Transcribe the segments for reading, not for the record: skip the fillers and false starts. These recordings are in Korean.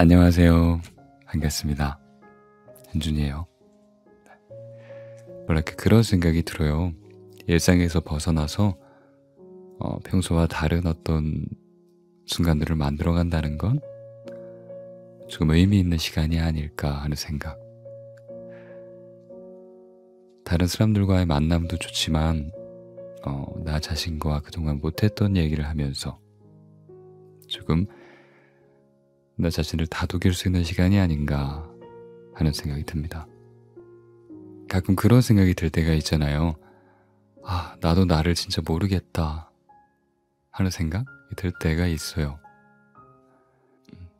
안녕하세요. 반갑습니다. 현준이에요. 뭐랄까 그런 생각이 들어요. 일상에서 벗어나서 평소와 다른 어떤 순간들을 만들어 간다는 건 조금 의미 있는 시간이 아닐까 하는 생각. 다른 사람들과의 만남도 좋지만 나 자신과 그동안 못했던 얘기를 하면서 조금 나 자신을 다독일 수 있는 시간이 아닌가 하는 생각이 듭니다. 가끔 그런 생각이 들 때가 있잖아요. 아, 나도 나를 진짜 모르겠다 하는 생각이 들 때가 있어요.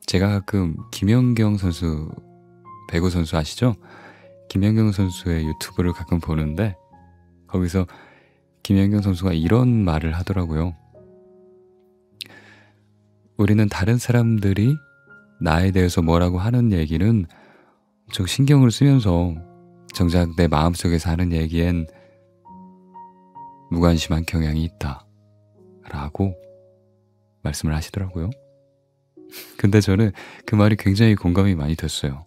제가 가끔 김연경 선수, 배구 선수 아시죠? 김연경 선수의 유튜브를 가끔 보는데 거기서 김연경 선수가 이런 말을 하더라고요. 우리는 다른 사람들이 나에 대해서 뭐라고 하는 얘기는 엄청 신경을 쓰면서 정작 내 마음속에서 하는 얘기엔 무관심한 경향이 있다 라고 말씀을 하시더라고요. 근데 저는 그 말이 굉장히 공감이 많이 됐어요.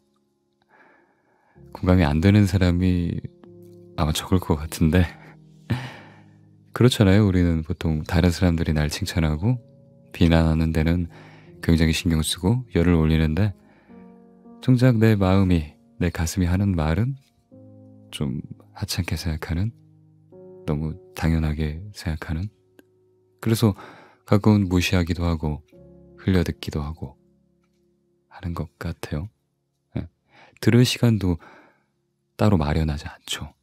공감이 안 되는 사람이 아마 적을 것 같은데 그렇잖아요. 우리는 보통 다른 사람들이 날 칭찬하고 비난하는 데는 굉장히 신경 쓰고 열을 올리는데 정작 내 마음이, 내 가슴이 하는 말은 좀 하찮게 생각하는, 너무 당연하게 생각하는, 그래서 가끔은 무시하기도 하고 흘려듣기도 하고 하는 것 같아요. 예. 들을 시간도 따로 마련하지 않죠.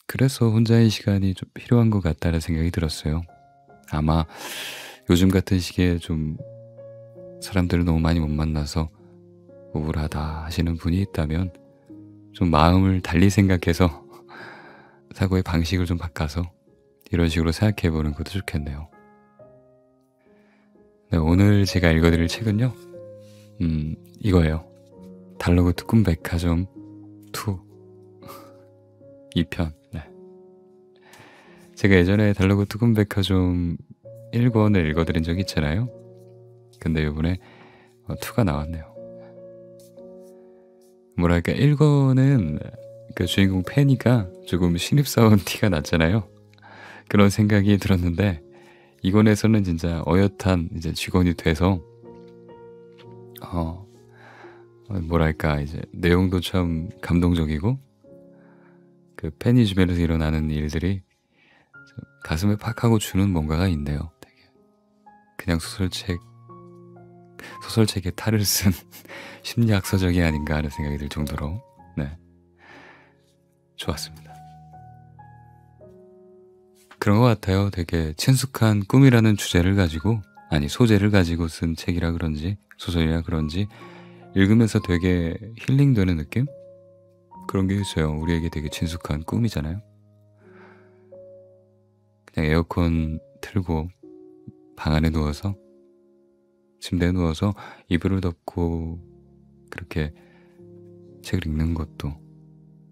그래서 혼자의 시간이 좀 필요한 것 같다는 생각이 들었어요. 아마 요즘 같은 시기에 좀 사람들을 너무 많이 못 만나서 우울하다 하시는 분이 있다면 좀 마음을 달리 생각해서 사고의 방식을 좀 바꿔서 이런 식으로 생각해보는 것도 좋겠네요. 네, 오늘 제가 읽어드릴 책은요, 이거예요. 달러구트 꿈백화점 2 2편. 네. 제가 예전에 달러구트 꿈백화점 1권을 읽어드린 적이 있잖아요. 근데 이번에 2가 나왔네요. 뭐랄까 1권은 그 주인공 페니가 조금 신입사원 티가 났잖아요. 그런 생각이 들었는데 2권에서는 진짜 어엿한 이제 직원이 돼서 뭐랄까 이제 내용도 참 감동적이고 그 페니 주변에서 일어나는 일들이 가슴에 팍 하고 주는 뭔가가 있네요. 되게 그냥 소설책에 탈을 쓴 심리학서적이 아닌가 하는 생각이 들 정도로 네, 좋았습니다. 그런 것 같아요. 되게 친숙한 꿈이라는 주제를 가지고, 아니 소재를 가지고 쓴 책이라 그런지 소설이라 그런지 읽으면서 되게 힐링되는 느낌? 그런 게 있어요. 우리에게 되게 친숙한 꿈이잖아요. 그냥 에어컨 틀고 방 안에 누워서 침대에 누워서 이불을 덮고 그렇게 책을 읽는 것도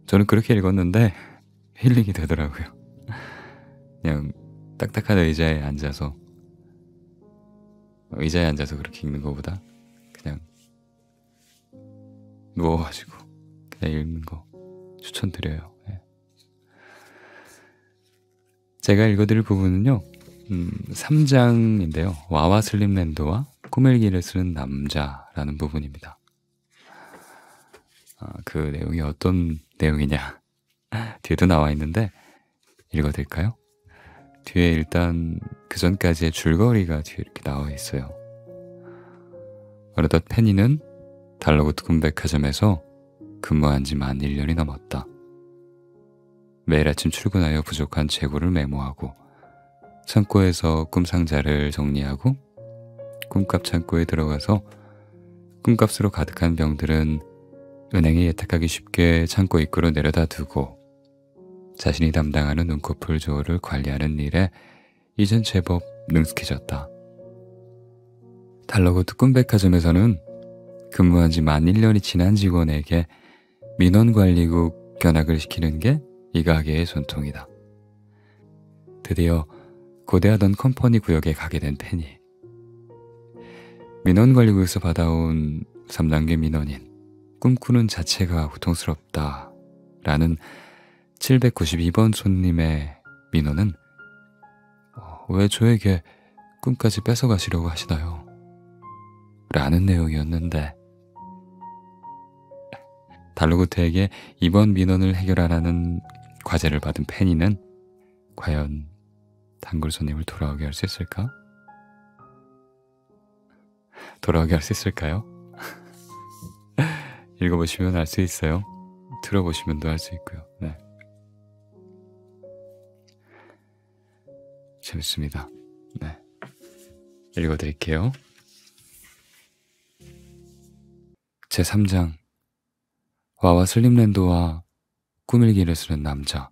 저는 그렇게 읽었는데 힐링이 되더라고요. 그냥 딱딱한 의자에 앉아서 그렇게 읽는 것보다 그냥 누워가지고 그냥 읽는 거 추천드려요. 네. 제가 읽어드릴 부분은요 3장인데요 와와 슬림랜드와 꿈일기를 쓰는 남자라는 부분입니다. 그 내용이 어떤 내용이냐 뒤에도 나와 있는데 읽어드릴까요? 뒤에 일단 그 전까지의 줄거리가 뒤에 이렇게 나와 있어요. 어느덧 페니는 달러구트 꿈백화점에서 근무한 지 만 1년이 넘었다. 매일 아침 출근하여 부족한 재고를 메모하고 창고에서 꿈상자를 정리하고 꿈값 창고에 들어가서 꿈값으로 가득한 병들은 은행에 예탁하기 쉽게 창고 입구로 내려다 두고 자신이 담당하는 눈꺼풀 조어를 관리하는 일에 이젠 제법 능숙해졌다. 달러구트 꿈백화점에서는 근무한 지 만 1년이 지난 직원에게 민원관리국 견학을 시키는 게 이 가게의 전통이다. 드디어 고대하던 컴퍼니 구역에 가게 된 페니. 민원관리국에서 받아온 3단계 민원인 꿈꾸는 자체가 고통스럽다 라는 792번 손님의 민원은 왜 저에게 꿈까지 뺏어가시려고 하시나요? 라는 내용이었는데, 달로구트에게 이번 민원을 해결하라는 과제를 받은 페니는 과연 단골 손님을 돌아오게 할 수 있을까? 돌아오게 할 수 있을까요? 읽어보시면 알 수 있어요. 들어보시면 또 알 수 있고요. 네. 재밌습니다. 네. 읽어드릴게요. 제3장 와와 슬림랜드와 꾸밀기를 쓰는 남자.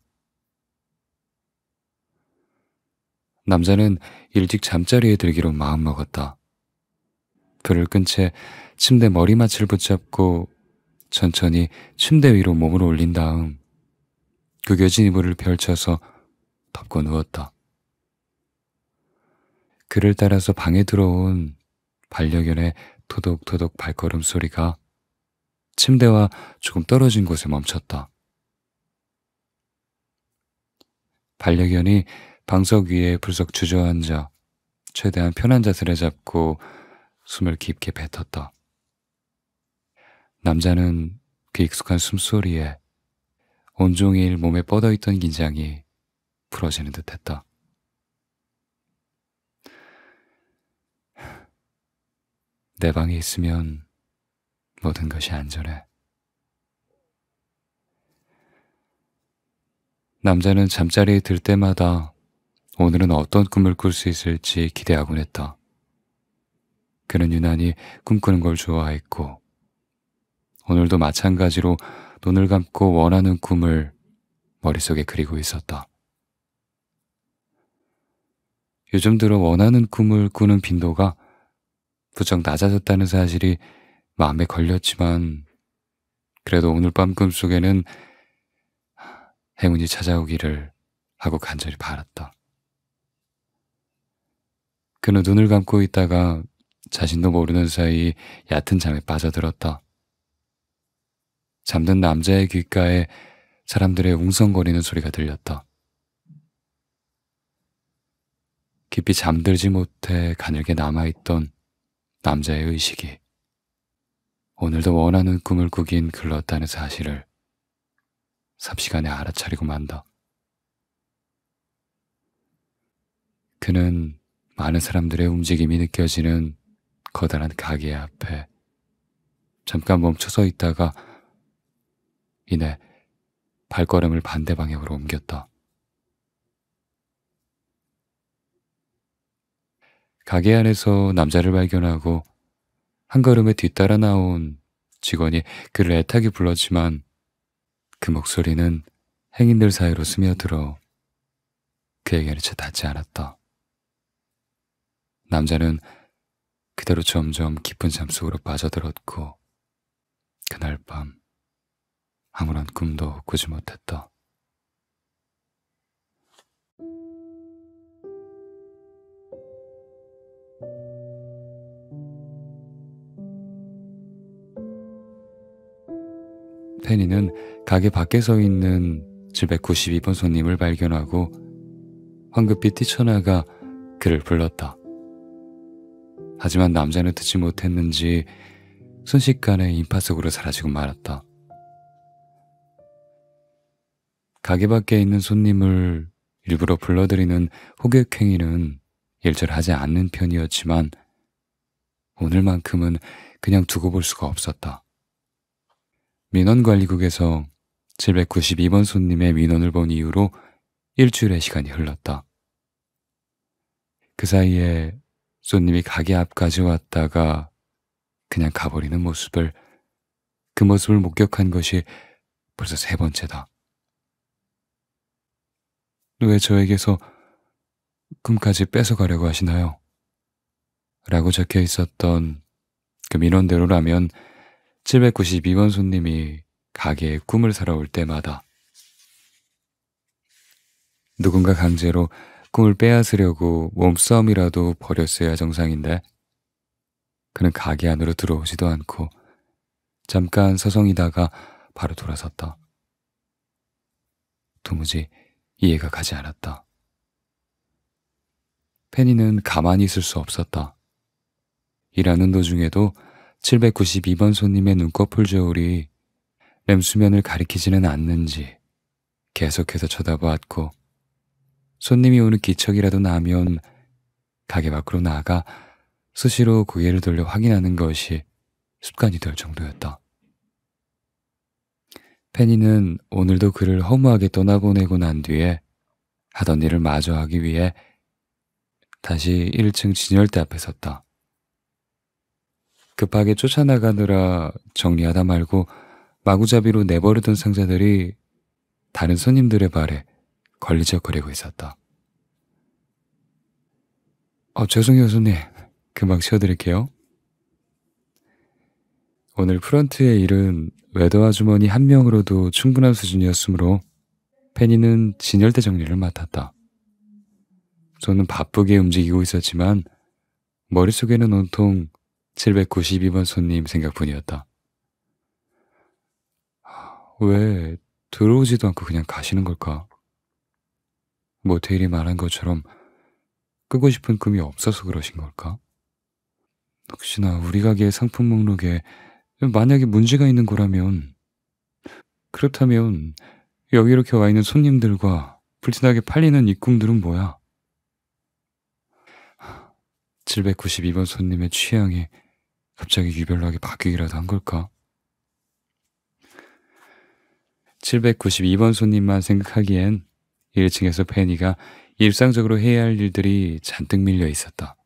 남자는 일찍 잠자리에 들기로 마음먹었다. 불을 끈 채 침대 머리맡을 붙잡고 천천히 침대 위로 몸을 올린 다음 구겨진 이불을 펼쳐서 덮고 누웠다. 그를 따라서 방에 들어온 반려견의 토독토독 발걸음 소리가 침대와 조금 떨어진 곳에 멈췄다. 반려견이 방석 위에 불쑥 주저앉아 최대한 편한 자세를 잡고 숨을 깊게 뱉었다. 남자는 그 익숙한 숨소리에 온종일 몸에 뻗어있던 긴장이 풀어지는 듯했다. 내 방에 있으면 모든 것이 안전해. 남자는 잠자리에 들 때마다 오늘은 어떤 꿈을 꿀 수 있을지 기대하곤 했다. 그는 유난히 꿈꾸는 걸 좋아했고 오늘도 마찬가지로 눈을 감고 원하는 꿈을 머릿속에 그리고 있었다. 요즘 들어 원하는 꿈을 꾸는 빈도가 부쩍 낮아졌다는 사실이 마음에 걸렸지만 그래도 오늘 밤 꿈속에는 행운이 찾아오기를 하고 간절히 바랐다. 그는 눈을 감고 있다가 자신도 모르는 사이 얕은 잠에 빠져들었다. 잠든 남자의 귓가에 사람들의 웅성거리는 소리가 들렸다. 깊이 잠들지 못해 가늘게 남아있던 남자의 의식이 오늘도 원하는 꿈을 꾸긴 글렀다는 사실을 삽시간에 알아차리고 만다. 그는 많은 사람들의 움직임이 느껴지는 커다란 가게 앞에 잠깐 멈춰서 있다가 이내 발걸음을 반대 방향으로 옮겼다. 가게 안에서 남자를 발견하고 한 걸음에 뒤따라 나온 직원이 그를 애타게 불렀지만 그 목소리는 행인들 사이로 스며들어 그에게는 채 닿지 않았다. 남자는 그대로 점점 깊은 잠속으로 빠져들었고 그날 밤 아무런 꿈도 꾸지 못했다. 페니는 가게 밖에 서 있는 792번 손님을 발견하고 황급히 뛰쳐나가 그를 불렀다. 하지만 남자는 듣지 못했는지 순식간에 인파 속으로 사라지고 말았다. 가게 밖에 있는 손님을 일부러 불러들이는 호객행위는 일절하지 않는 편이었지만 오늘만큼은 그냥 두고 볼 수가 없었다. 민원관리국에서 792번 손님의 민원을 본 이후로 일주일의 시간이 흘렀다. 그 사이에 손님이 가게 앞까지 왔다가 그냥 가버리는 모습을, 그 모습을 목격한 것이 벌써 3번째다. 왜 저에게서 꿈까지 뺏어가려고 하시나요? 라고 적혀 있었던 그 민원대로라면 792번 손님이 가게에 꿈을 사러 올 때마다 누군가 강제로 꿈을 빼앗으려고 몸싸움이라도 벌였어야 정상인데 그는 가게 안으로 들어오지도 않고 잠깐 서성이다가 바로 돌아섰다. 도무지 이해가 가지 않았다. 페니는 가만히 있을 수 없었다. 일하는 도중에도 792번 손님의 눈꺼풀 저울이 램수면을 가리키지는 않는지 계속해서 쳐다보았고, 손님이 오는 기척이라도 나면 가게 밖으로 나가 수시로 고개를 돌려 확인하는 것이 습관이 될 정도였다. 페니는 오늘도 그를 허무하게 떠나보내고 난 뒤에 하던 일을 마저 하기 위해 다시 1층 진열대 앞에 섰다. 급하게 쫓아나가느라 정리하다 말고 마구잡이로 내버려둔 상자들이 다른 손님들의 발에 걸리적거리고 있었다. 죄송해요, 손님. 금방 치워드릴게요. 오늘 프런트의 일은 웨더 아주머니 한 명으로도 충분한 수준이었으므로 페니는 진열대 정리를 맡았다. 저는 바쁘게 움직이고 있었지만 머릿속에는 온통 792번 손님 생각뿐이었다. 왜 들어오지도 않고 그냥 가시는 걸까? 모테일이 말한 것처럼 끄고 싶은 꿈이 없어서 그러신 걸까? 혹시나 우리 가게의 상품 목록에 만약에 문제가 있는 거라면, 그렇다면 여기 이렇게 와 있는 손님들과 불티나게 팔리는 이 꿈들은 뭐야? 792번 손님의 취향이 갑자기 유별나게 바뀌기라도 한 걸까? 792번 손님만 생각하기엔 1층에서 페니가 일상적으로 해야 할 일들이 잔뜩 밀려 있었다.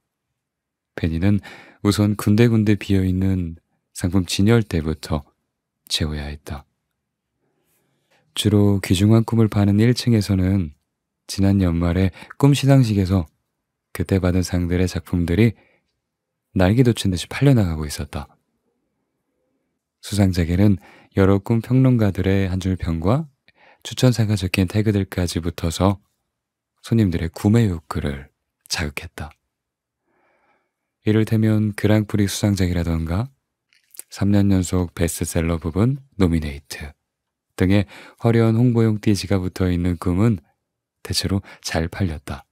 페니는 우선 군데군데 비어있는 상품 진열대부터 채워야 했다. 주로 귀중한 꿈을 파는 1층에서는 지난 연말에 꿈 시상식에서 그때 받은 상들의 작품들이 날개 돋친 듯이 팔려나가고 있었다. 수상작에는 여러 꿈 평론가들의 한 줄 평과 추천사가 적힌 태그들까지 붙어서 손님들의 구매 욕구를 자극했다. 이를테면 그랑프리 수상작이라던가 3년 연속 베스트셀러 부분 노미네이트 등의 화려한 홍보용 띠지가 붙어있는 꿈은 대체로 잘 팔렸다.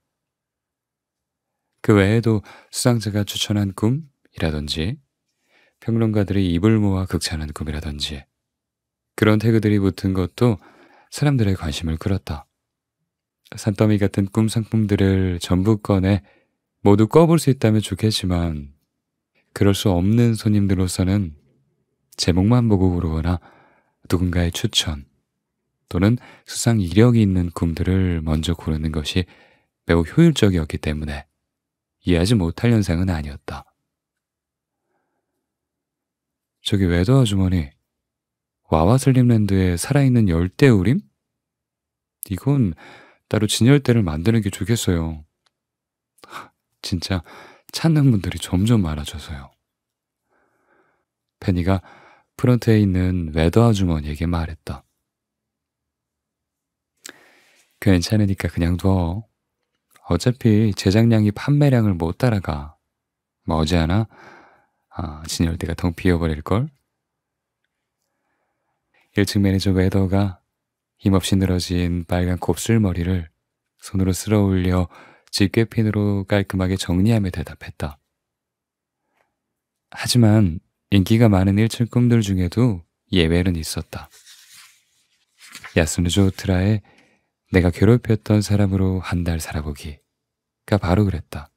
그 외에도 수상자가 추천한 꿈이라든지 평론가들이 입을 모아 극찬한 꿈이라든지 그런 태그들이 붙은 것도 사람들의 관심을 끌었다. 산더미 같은 꿈 상품들을 전부 꺼내 모두 꿔볼 수 있다면 좋겠지만 그럴 수 없는 손님들로서는 제목만 보고 고르거나 누군가의 추천 또는 수상 이력이 있는 꿈들을 먼저 고르는 것이 매우 효율적이었기 때문에 이해하지 못할 현상은 아니었다. 저기 웨더 아주머니, 와와 슬림랜드에 살아있는 열대우림? 이건 따로 진열대를 만드는 게 좋겠어요. 진짜 찾는 분들이 점점 많아져서요. 페니가 프런트에 있는 웨더 아주머니에게 말했다. 괜찮으니까 그냥 둬. 어차피 제작량이 판매량을 못 따라가. 머지않아 진열대가 텅 비어버릴걸? 1층 매니저 웨더가 힘없이 늘어진 빨간 곱슬머리를 손으로 쓸어 올려 집게핀으로 깔끔하게 정리하며 대답했다. 하지만 인기가 많은 1층 꿈들 중에도 예외는 있었다. 야스누조 오트라의 내가 괴롭혔던 사람으로 한 달 살아보기가 바로 그랬다.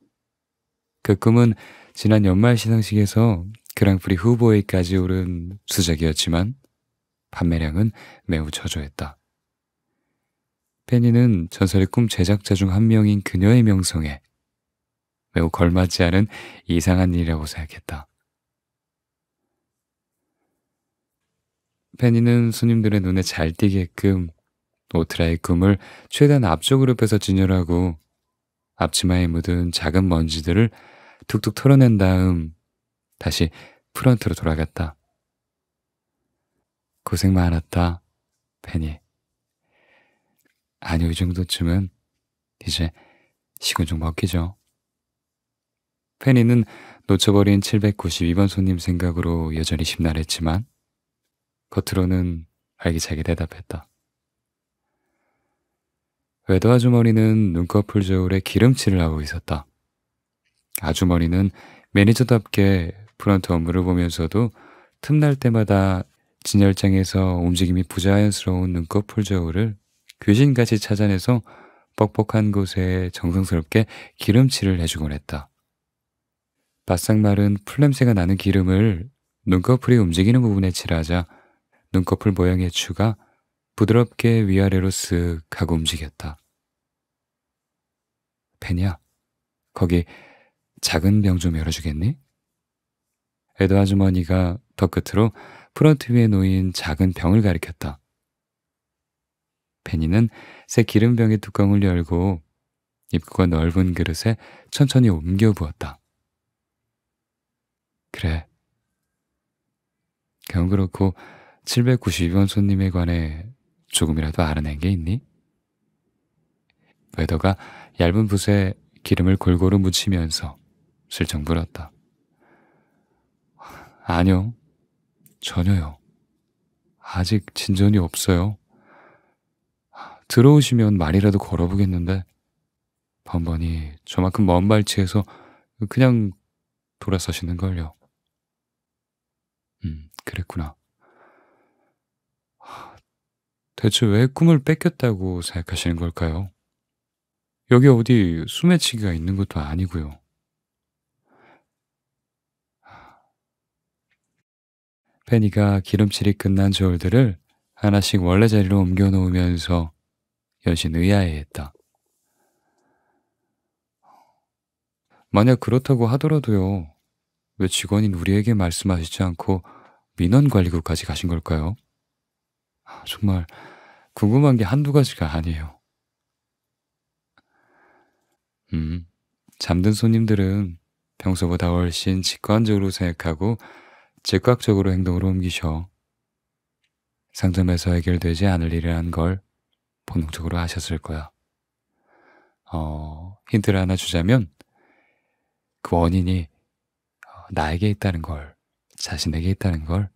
그 꿈은 지난 연말 시상식에서 그랑프리 후보에까지 오른 수작이었지만 판매량은 매우 저조했다. 페니는 전설의 꿈 제작자 중 한 명인 그녀의 명성에 매우 걸맞지 않은 이상한 일이라고 생각했다. 페니는 손님들의 눈에 잘 띄게끔 오트라의 꿈을 최대한 앞쪽으로 빼서 진열하고 앞치마에 묻은 작은 먼지들을 툭툭 털어낸 다음 다시 프런트로 돌아갔다. 고생 많았다, 페니. 아니요, 이 정도쯤은 이제 식은 죽 먹기죠. 페니는 놓쳐버린 792번 손님 생각으로 여전히 심란했지만 겉으로는 활기차게 대답했다. 외도 아주머니는 눈꺼풀 저울에 기름칠을 하고 있었다. 아주머니는 매니저답게 프런트 업무를 보면서도 틈날 때마다 진열장에서 움직임이 부자연스러운 눈꺼풀 저울을 귀신같이 찾아내서 뻑뻑한 곳에 정성스럽게 기름칠을 해주곤 했다. 바싹 마른 풀냄새가 나는 기름을 눈꺼풀이 움직이는 부분에 칠하자 눈꺼풀 모양의 추가 부드럽게 위아래로 쓱 하고 움직였다. 펜이야, 거기 작은 병 좀 열어주겠니? 에도 아주머니가 더 끝으로 프런트 위에 놓인 작은 병을 가리켰다. 페니는 새 기름병의 뚜껑을 열고 입구가 넓은 그릇에 천천히 옮겨 부었다. 그래. 그건 그렇고 792번 손님에 관해 조금이라도 알아낸 게 있니? 웨더가 얇은 붓에 기름을 골고루 묻히면서 슬쩍 물었다. 아니요. 전혀요. 아직 진전이 없어요. 들어오시면 말이라도 걸어보겠는데 번번이 저만큼 먼 발치에서 그냥 돌아서시는걸요. 그랬구나. 대체 왜 꿈을 뺏겼다고 생각하시는 걸까요? 여기 어디 수매치기가 있는 것도 아니고요. 페니가 기름칠이 끝난 저울들을 하나씩 원래 자리로 옮겨 놓으면서 연신 의아해했다. 만약 그렇다고 하더라도요. 왜 직원인 우리에게 말씀하시지 않고 민원관리국까지 가신 걸까요? 정말 궁금한 게 한두 가지가 아니에요. 잠든 손님들은 평소보다 훨씬 직관적으로 생각하고 즉각적으로 행동으로 옮기셔. 상점에서 해결되지 않을 일이란 걸 본능적으로 아셨을 거야. 힌트를 하나 주자면 그 원인이 나에게 있다는 걸, 자신에게 있다는 걸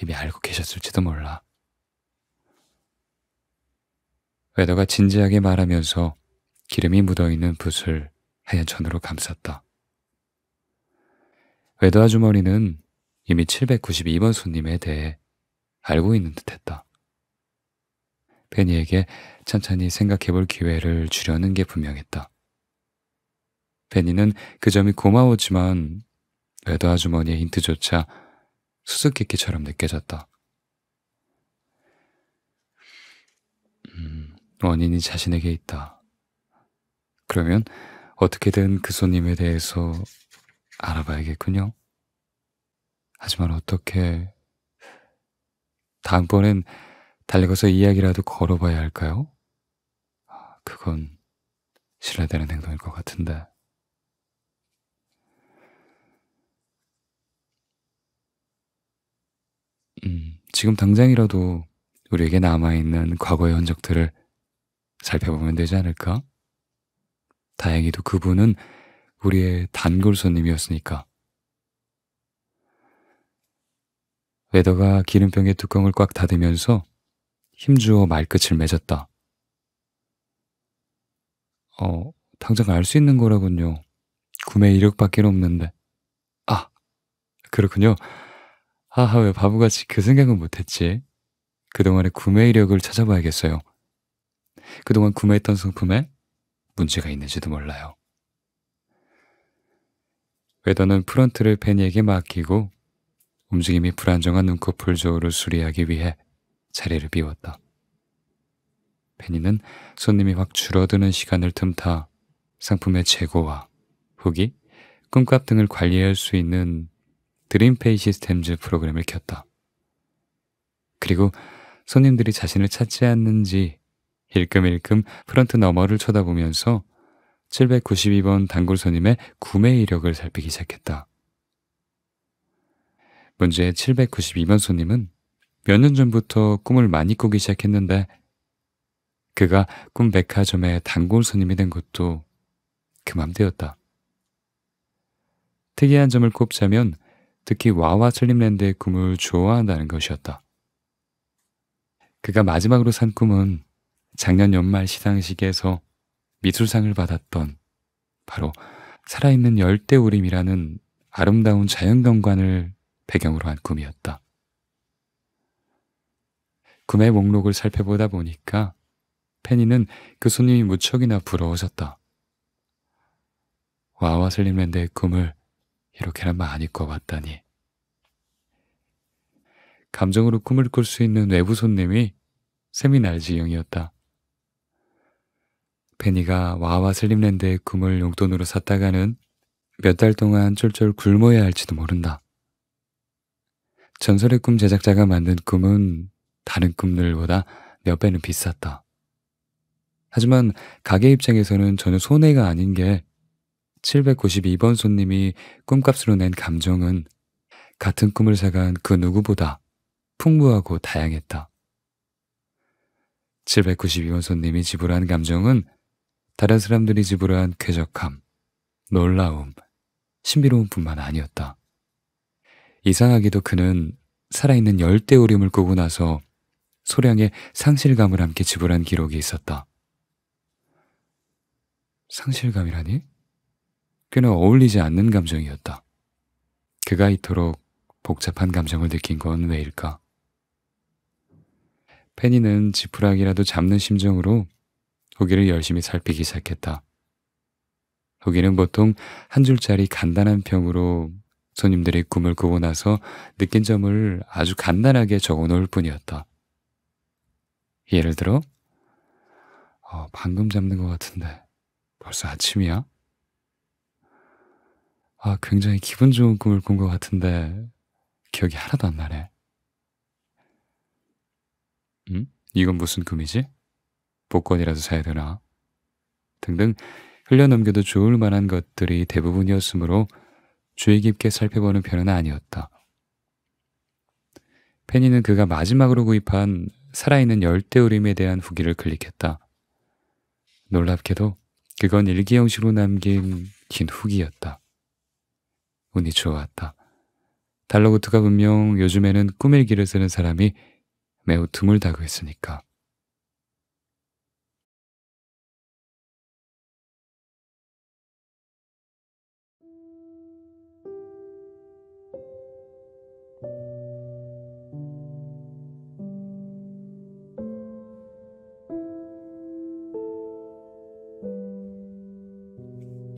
이미 알고 계셨을지도 몰라. 웨더가 진지하게 말하면서 기름이 묻어있는 붓을 하얀 천으로 감쌌다. 웨더 아주머니는 이미 792번 손님에 대해 알고 있는 듯했다. 페니에게 천천히 생각해볼 기회를 주려는 게 분명했다. 페니는 그 점이 고마웠지만 웨더 아주머니의 힌트조차 수수께끼처럼 느껴졌다. 원인이 자신에게 있다. 그러면 어떻게든 그 손님에 대해서 알아봐야겠군요. 하지만 어떻게... 다음번엔 달려가서 이야기라도 걸어봐야 할까요? 그건 실례되는 행동일 것 같은데. 지금 당장이라도 우리에게 남아있는 과거의 흔적들을 살펴보면 되지 않을까? 다행히도 그분은 우리의 단골 손님이었으니까. 웨더가 기름병의 뚜껑을 꽉 닫으면서 힘주어 말끝을 맺었다. 당장 알 수 있는 거라군요. 구매 이력밖에 없는데. 아, 그렇군요. 하하, 왜 바보같이 그 생각은 못했지? 그동안의 구매 이력을 찾아봐야겠어요. 그동안 구매했던 상품에 문제가 있는지도 몰라요. 웨더는 프런트를 페니에게 맡기고 움직임이 불안정한 눈꺼풀 저울을 수리하기 위해 자리를 비웠다. 페니는 손님이 확 줄어드는 시간을 틈타 상품의 재고와 후기, 꿈값 등을 관리할 수 있는 드림페이 시스템즈 프로그램을 켰다. 그리고 손님들이 자신을 찾지 않는지 힐끔힐끔 프런트 너머를 쳐다보면서 792번 단골 손님의 구매 이력을 살피기 시작했다. 문제의 792번 손님은 몇 년 전부터 꿈을 많이 꾸기 시작했는데 그가 꿈 백화점의 단골 손님이 된 것도 그맘때였다. 특이한 점을 꼽자면 특히 와와 슬림랜드의 꿈을 좋아한다는 것이었다. 그가 마지막으로 산 꿈은 작년 연말 시상식에서 미술상을 받았던 바로 살아있는 열대우림이라는 아름다운 자연경관을 배경으로 한 꿈이었다. 꿈의 목록을 살펴보다 보니까 페니는 그 손님이 무척이나 부러워졌다. 와와 슬림랜드의 꿈을 이렇게나 많이 꿔봤다니. 감정으로 꿈을 꿀 수 있는 외부 손님이 세미날 지경이었다. 페니가 와와 슬림랜드의 꿈을 용돈으로 샀다가는 몇 달 동안 쫄쫄 굶어야 할지도 모른다. 전설의 꿈 제작자가 만든 꿈은 다른 꿈들보다 몇 배는 비쌌다. 하지만 가게 입장에서는 전혀 손해가 아닌 게 792번 손님이 꿈값으로 낸 감정은 같은 꿈을 사간 그 누구보다 풍부하고 다양했다. 792번 손님이 지불한 감정은 다른 사람들이 지불한 쾌적함, 놀라움, 신비로움 뿐만 아니었다. 이상하게도 그는 살아있는 열대우림을 꾸고 나서 소량의 상실감을 함께 지불한 기록이 있었다. 상실감이라니? 꽤나 어울리지 않는 감정이었다. 그가 이토록 복잡한 감정을 느낀 건 왜일까? 페니는 지푸라기라도 잡는 심정으로 후기를 열심히 살피기 시작했다. 후기는 보통 한 줄짜리 간단한 평으로 손님들이 꿈을 꾸고 나서 느낀 점을 아주 간단하게 적어 놓을 뿐이었다. 예를 들어, 방금 잡는 것 같은데 벌써 아침이야? 굉장히 기분 좋은 꿈을 꾼 것 같은데 기억이 하나도 안 나네. 이건 무슨 꿈이지? 복권이라도 사야 되나? 등등 흘려넘겨도 좋을 만한 것들이 대부분이었으므로 주의 깊게 살펴보는 편은 아니었다. 페니는 그가 마지막으로 구입한 살아있는 열대우림에 대한 후기를 클릭했다. 놀랍게도 그건 일기 형식으로 남긴 긴 후기였다. 운이 좋았다. 달러구트가 분명 요즘에는 꿈일기를 쓰는 사람이 매우 드물다고 했으니까.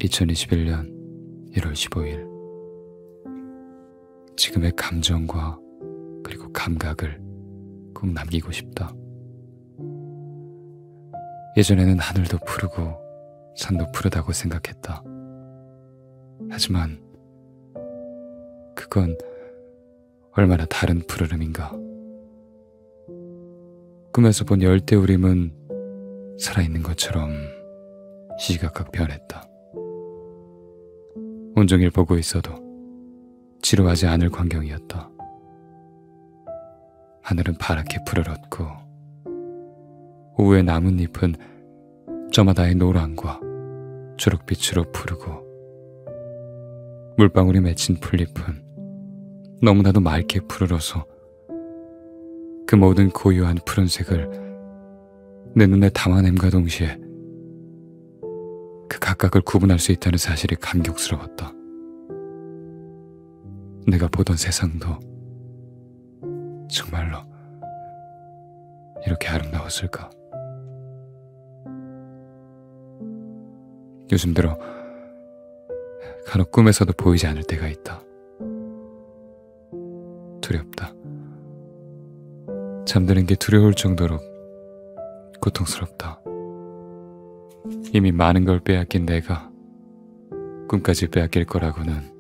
(2021년 1월 15일) 지금의 감정과 그리고 감각을 꼭 남기고 싶다. 예전에는 하늘도 푸르고 산도 푸르다고 생각했다. 하지만 그건 얼마나 다른 푸르름인가. 꿈에서 본 열대우림은 살아있는 것처럼 시시각각 변했다. 온종일 보고 있어도 지루하지 않을 광경이었다. 하늘은 파랗게 푸르렀고 오후의 나뭇잎은 저마다의 노랑과 초록빛으로 푸르고 물방울이 맺힌 풀잎은 너무나도 맑게 푸르러서 그 모든 고요한 푸른색을 내 눈에 담아냄과 동시에 그 각각을 구분할 수 있다는 사실이 감격스러웠다. 내가 보던 세상도 정말로 이렇게 아름다웠을까? 요즘 들어 간혹 꿈에서도 보이지 않을 때가 있다. 두렵다. 잠드는 게 두려울 정도로 고통스럽다. 이미 많은 걸 빼앗긴 내가 꿈까지 빼앗길 거라고는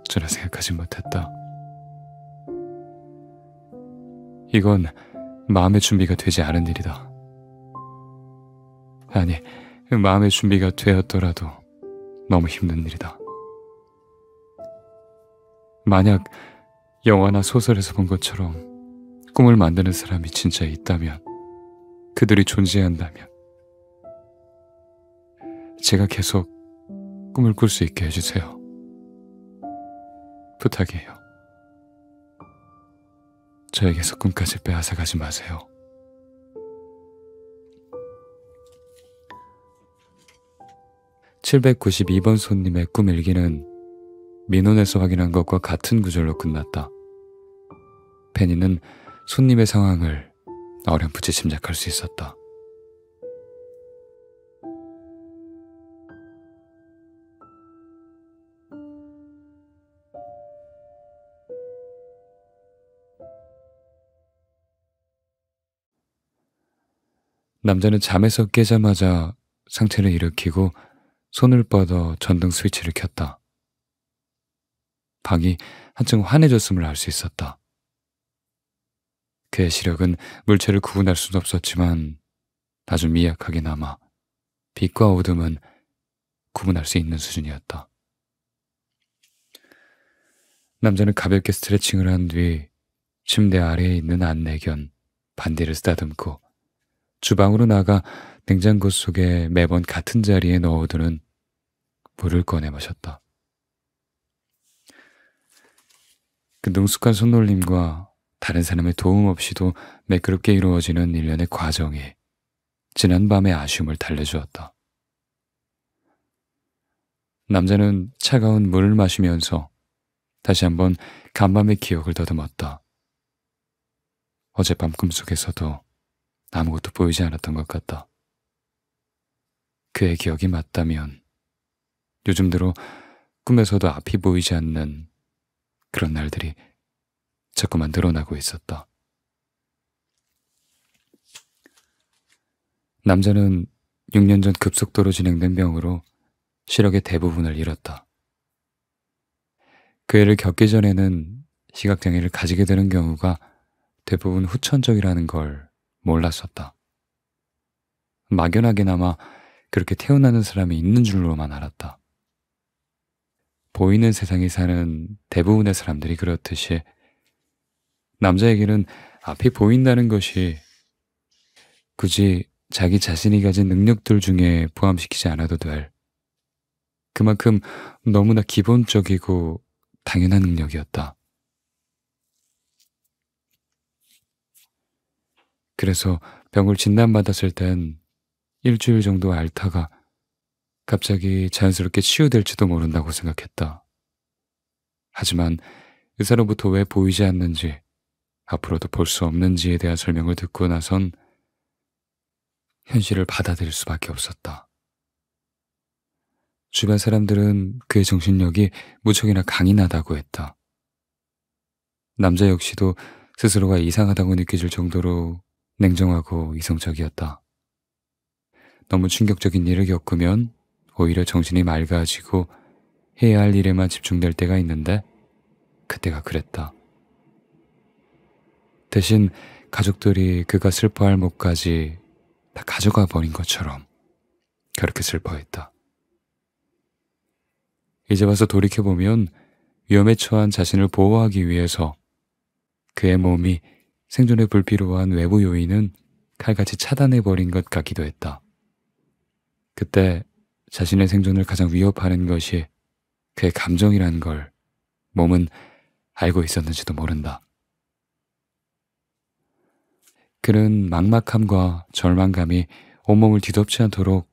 전혀 생각하지 못했다. 이건 마음의 준비가 되지 않은 일이다. 아니, 마음의 준비가 되었더라도 너무 힘든 일이다. 만약 영화나 소설에서 본 것처럼 꿈을 만드는 사람이 진짜 있다면, 그들이 존재한다면 제가 계속 꿈을 꿀 수 있게 해주세요. 부탁이에요. 저에게서 꿈까지 빼앗아가지 마세요. 792번 손님의 꿈 일기는 민원에서 확인한 것과 같은 구절로 끝났다. 페니는 손님의 상황을 어렴풋이 짐작할 수 있었다. 남자는 잠에서 깨자마자 상체를 일으키고 손을 뻗어 전등 스위치를 켰다. 방이 한층 환해졌음을 알 수 있었다. 그의 시력은 물체를 구분할 수는 없었지만 아주 미약하게나마 빛과 어둠은 구분할 수 있는 수준이었다. 남자는 가볍게 스트레칭을 한 뒤 침대 아래에 있는 안내견 반디를 쓰다듬고 주방으로 나가 냉장고 속에 매번 같은 자리에 넣어두는 물을 꺼내 마셨다. 그 능숙한 손놀림과 다른 사람의 도움 없이도 매끄럽게 이루어지는 일련의 과정이 지난 밤의 아쉬움을 달래주었다. 남자는 차가운 물을 마시면서 다시 한번 간밤의 기억을 더듬었다. 어젯밤 꿈속에서도 아무것도 보이지 않았던 것 같다. 그의 기억이 맞다면 요즘 들어 꿈에서도 앞이 보이지 않는 그런 날들이 자꾸만 늘어나고 있었다. 남자는 6년 전 급속도로 진행된 병으로 시력의 대부분을 잃었다. 그 애를 겪기 전에는 시각장애를 가지게 되는 경우가 대부분 후천적이라는 걸 몰랐었다. 막연하게나마 그렇게 태어나는 사람이 있는 줄로만 알았다. 보이는 세상에 사는 대부분의 사람들이 그렇듯이 남자에게는 앞이 보인다는 것이 굳이 자기 자신이 가진 능력들 중에 포함시키지 않아도 될 그만큼 너무나 기본적이고 당연한 능력이었다. 그래서 병을 진단받았을 땐 일주일 정도 앓다가 갑자기 자연스럽게 치유될지도 모른다고 생각했다. 하지만 의사로부터 왜 보이지 않는지, 앞으로도 볼 수 없는지에 대한 설명을 듣고 나선 현실을 받아들일 수밖에 없었다. 주변 사람들은 그의 정신력이 무척이나 강인하다고 했다. 남자 역시도 스스로가 이상하다고 느껴질 정도로 냉정하고 이성적이었다. 너무 충격적인 일을 겪으면 오히려 정신이 맑아지고 해야 할 일에만 집중될 때가 있는데 그때가 그랬다. 대신 가족들이 그가 슬퍼할 몫까지 다 가져가 버린 것처럼 그렇게 슬퍼했다. 이제 와서 돌이켜보면 위험에 처한 자신을 보호하기 위해서 그의 몸이 생존에 불필요한 외부 요인은 칼같이 차단해버린 것 같기도 했다. 그때 자신의 생존을 가장 위협하는 것이 그의 감정이라는 걸 몸은 알고 있었는지도 모른다. 그는 막막함과 절망감이 온몸을 뒤덮지 않도록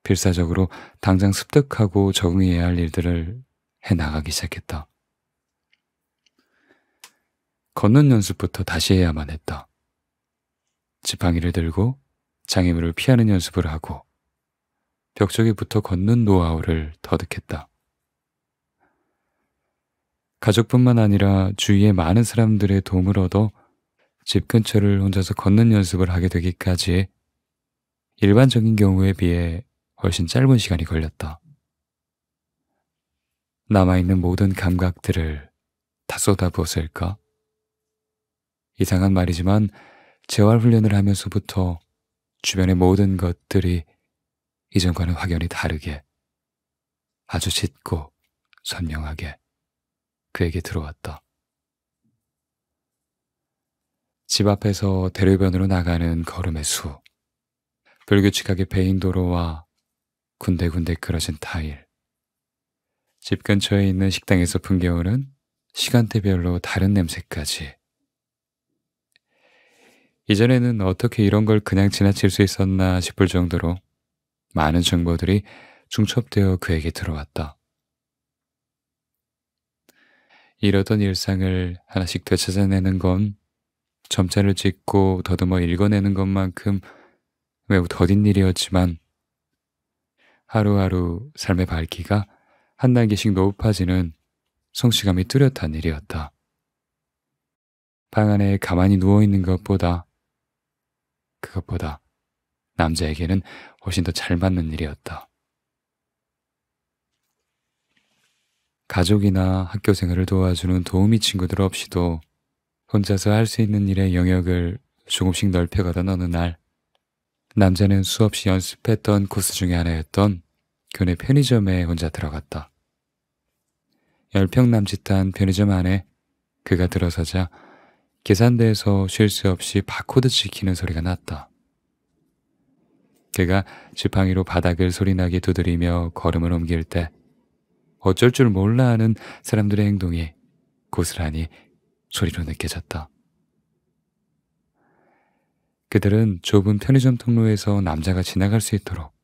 필사적으로 당장 습득하고 적응해야 할 일들을 해나가기 시작했다. 걷는 연습부터 다시 해야만 했다. 지팡이를 들고 장애물을 피하는 연습을 하고 벽쪽에 붙어 걷는 노하우를 터득했다. 가족뿐만 아니라 주위의 많은 사람들의 도움을 얻어 집 근처를 혼자서 걷는 연습을 하게 되기까지 일반적인 경우에 비해 훨씬 짧은 시간이 걸렸다. 남아있는 모든 감각들을 다 쏟아부었을까? 이상한 말이지만 재활훈련을 하면서부터 주변의 모든 것들이 이전과는 확연히 다르게 아주 짙고 선명하게 그에게 들어왔다. 집 앞에서 대로변으로 나가는 걸음의 수, 불규칙하게 베인 도로와 군데군데 끌어진 타일, 집 근처에 있는 식당에서 풍겨오는 시간대별로 다른 냄새까지. 이전에는 어떻게 이런 걸 그냥 지나칠 수 있었나 싶을 정도로 많은 정보들이 중첩되어 그에게 들어왔다. 이러던 일상을 하나씩 되찾아내는 건 점자를 찍고 더듬어 읽어내는 것만큼 매우 더딘 일이었지만 하루하루 삶의 밝기가 한 단계씩 높아지는 성취감이 뚜렷한 일이었다. 방 안에 가만히 누워있는 그것보다 남자에게는 훨씬 더 잘 맞는 일이었다. 가족이나 학교 생활을 도와주는 도우미 친구들 없이도 혼자서 할 수 있는 일의 영역을 조금씩 넓혀가던 어느 날, 남자는 수없이 연습했던 코스 중에 하나였던 교내 편의점에 혼자 들어갔다. 10평 남짓한 편의점 안에 그가 들어서자 계산대에서 쉴 새 없이 바코드 찍히는 소리가 났다. 그가 지팡이로 바닥을 소리나게 두드리며 걸음을 옮길 때 어쩔 줄 몰라 하는 사람들의 행동이 고스란히 소리로 느껴졌다. 그들은 좁은 편의점 통로에서 남자가 지나갈 수 있도록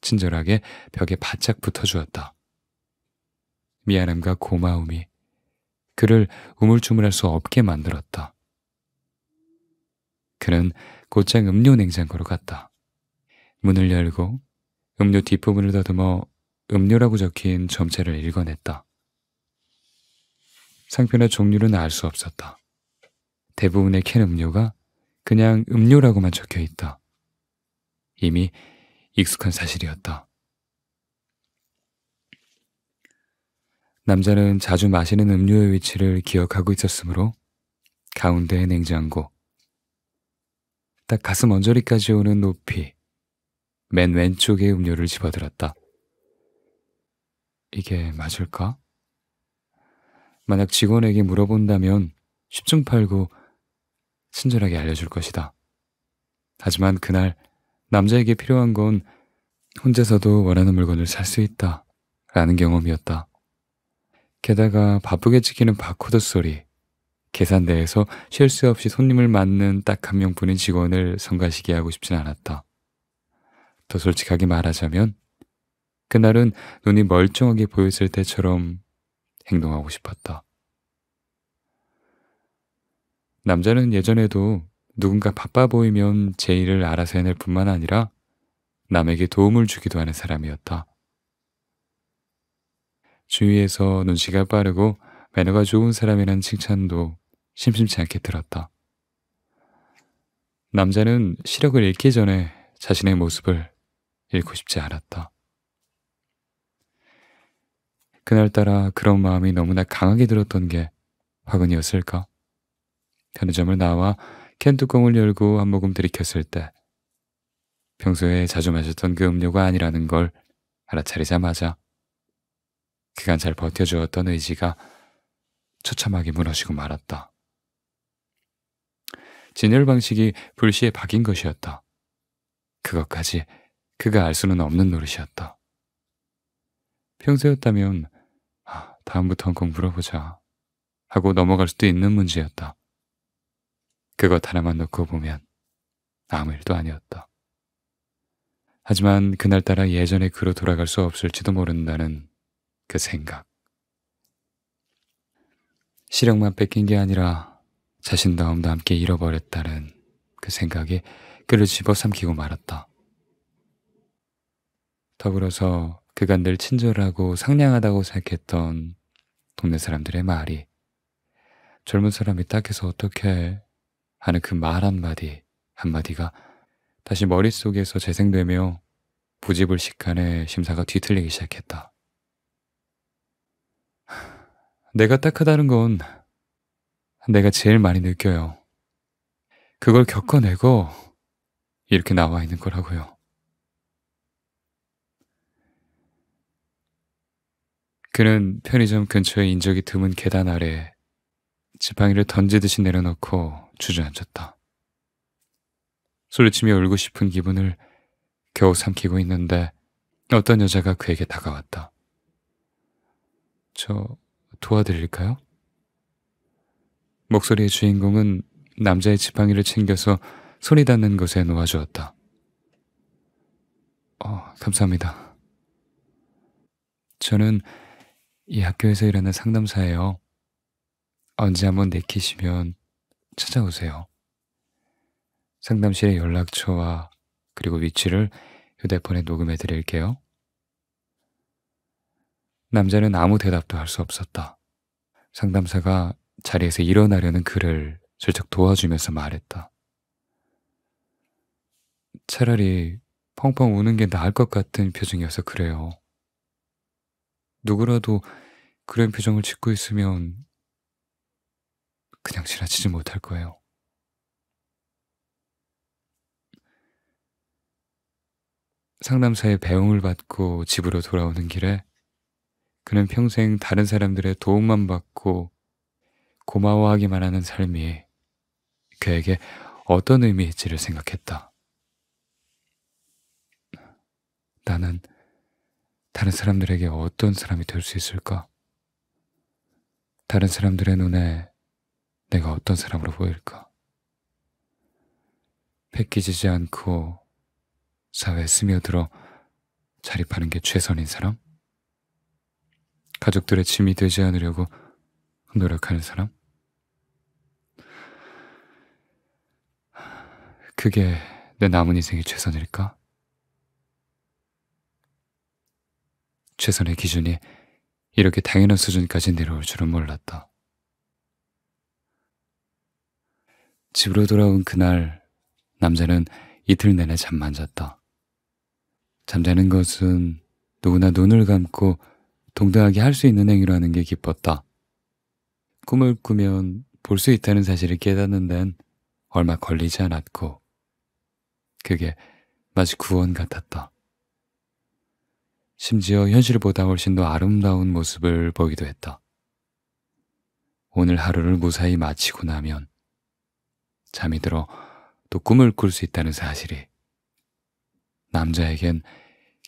친절하게 벽에 바짝 붙어주었다. 미안함과 고마움이 그를 우물쭈물할 수 없게 만들었다. 그는 곧장 음료 냉장고로 갔다. 문을 열고 음료 뒷부분을 더듬어 음료라고 적힌 점자를 읽어냈다. 상표나 종류는 알 수 없었다. 대부분의 캔 음료가 그냥 음료라고만 적혀 있다. 이미 익숙한 사실이었다. 남자는 자주 마시는 음료의 위치를 기억하고 있었으므로 가운데의 냉장고, 딱 가슴 언저리까지 오는 높이, 맨 왼쪽에 음료를 집어들었다. 이게 맞을까? 만약 직원에게 물어본다면 10중 8구 친절하게 알려줄 것이다. 하지만 그날 남자에게 필요한 건 혼자서도 원하는 물건을 살 수 있다 라는 경험이었다. 게다가 바쁘게 찍히는 바코드 소리, 계산대에서 쉴 새 없이 손님을 맞는 딱 한 명뿐인 직원을 성가시게 하고 싶진 않았다. 더 솔직하게 말하자면 그날은 눈이 멀쩡하게 보였을 때처럼 행동하고 싶었다. 남자는 예전에도 누군가 바빠 보이면 제 일을 알아서 해낼 뿐만 아니라 남에게 도움을 주기도 하는 사람이었다. 주위에서 눈치가 빠르고 매너가 좋은 사람이라는 칭찬도 심심치 않게 들었다. 남자는 시력을 잃기 전에 자신의 모습을 잃고 싶지 않았다. 그날따라 그런 마음이 너무나 강하게 들었던 게 화근이었을까? 편의점을 나와 캔 뚜껑을 열고 한 모금 들이켰을 때 평소에 자주 마셨던 그 음료가 아니라는 걸 알아차리자마자 그간 잘 버텨주었던 의지가 처참하게 무너지고 말았다. 진열 방식이 불시에 바뀐 것이었다. 그것까지 그가 알 수는 없는 노릇이었다. 평소였다면 다음부턴 꼭 물어보자 하고 넘어갈 수도 있는 문제였다. 그것 하나만 놓고 보면 아무 일도 아니었다. 하지만 그날따라 예전의 그로 돌아갈 수 없을지도 모른다는 그 생각. 시력만 뺏긴 게 아니라 자신다움도 함께 잃어버렸다는 그 생각이 그를 집어삼키고 말았다. 더불어서 그가 늘 친절하고 상냥하다고 생각했던 동네 사람들의 말이 젊은 사람이 딱해서 어떡해 하는 그 말 한마디가 다시 머릿속에서 재생되며 부지불식간에 심사가 뒤틀리기 시작했다. 내가 딱하다는 건 내가 제일 많이 느껴요. 그걸 겪어내고 이렇게 나와 있는 거라고요. 그는 편의점 근처에 인적이 드문 계단 아래 지팡이를 던지듯이 내려놓고 주저앉았다. 소리치며 울고 싶은 기분을 겨우 삼키고 있는데 어떤 여자가 그에게 다가왔다. 저 도와드릴까요? 목소리의 주인공은 남자의 지팡이를 챙겨서 손이 닿는 곳에 놓아주었다. 감사합니다. 저는 이 학교에서 일하는 상담사예요. 언제 한번 내키시면 찾아오세요. 상담실의 연락처와 그리고 위치를 휴대폰에 녹음해 드릴게요. 남자는 아무 대답도 할 수 없었다. 상담사가 자리에서 일어나려는 그를 슬쩍 도와주면서 말했다. 차라리 펑펑 우는 게 나을 것 같은 표정이어서 그래요. 누구라도 그런 표정을 짓고 있으면 그냥 지나치지 못할 거예요. 상담사의 배웅을 받고 집으로 돌아오는 길에 그는 평생 다른 사람들의 도움만 받고 고마워하기만 하는 삶이 그에게 어떤 의미일지를 생각했다. 나는 다른 사람들에게 어떤 사람이 될 수 있을까? 다른 사람들의 눈에 내가 어떤 사람으로 보일까? 패키지지 않고 사회에 스며들어 자립하는 게 최선인 사람? 가족들의 짐이 되지 않으려고 노력하는 사람? 그게 내 남은 인생의 최선일까? 최선의 기준이 이렇게 당연한 수준까지 내려올 줄은 몰랐다. 집으로 돌아온 그날, 남자는 이틀 내내 잠만 잤다. 잠자는 것은 누구나 눈을 감고 동등하게 할 수 있는 행위라는 게 기뻤다. 꿈을 꾸면 볼 수 있다는 사실을 깨닫는 데는 얼마 걸리지 않았고, 그게 마치 구원 같았다. 심지어 현실보다 훨씬 더 아름다운 모습을 보기도 했다. 오늘 하루를 무사히 마치고 나면 잠이 들어 또 꿈을 꿀 수 있다는 사실이 남자에겐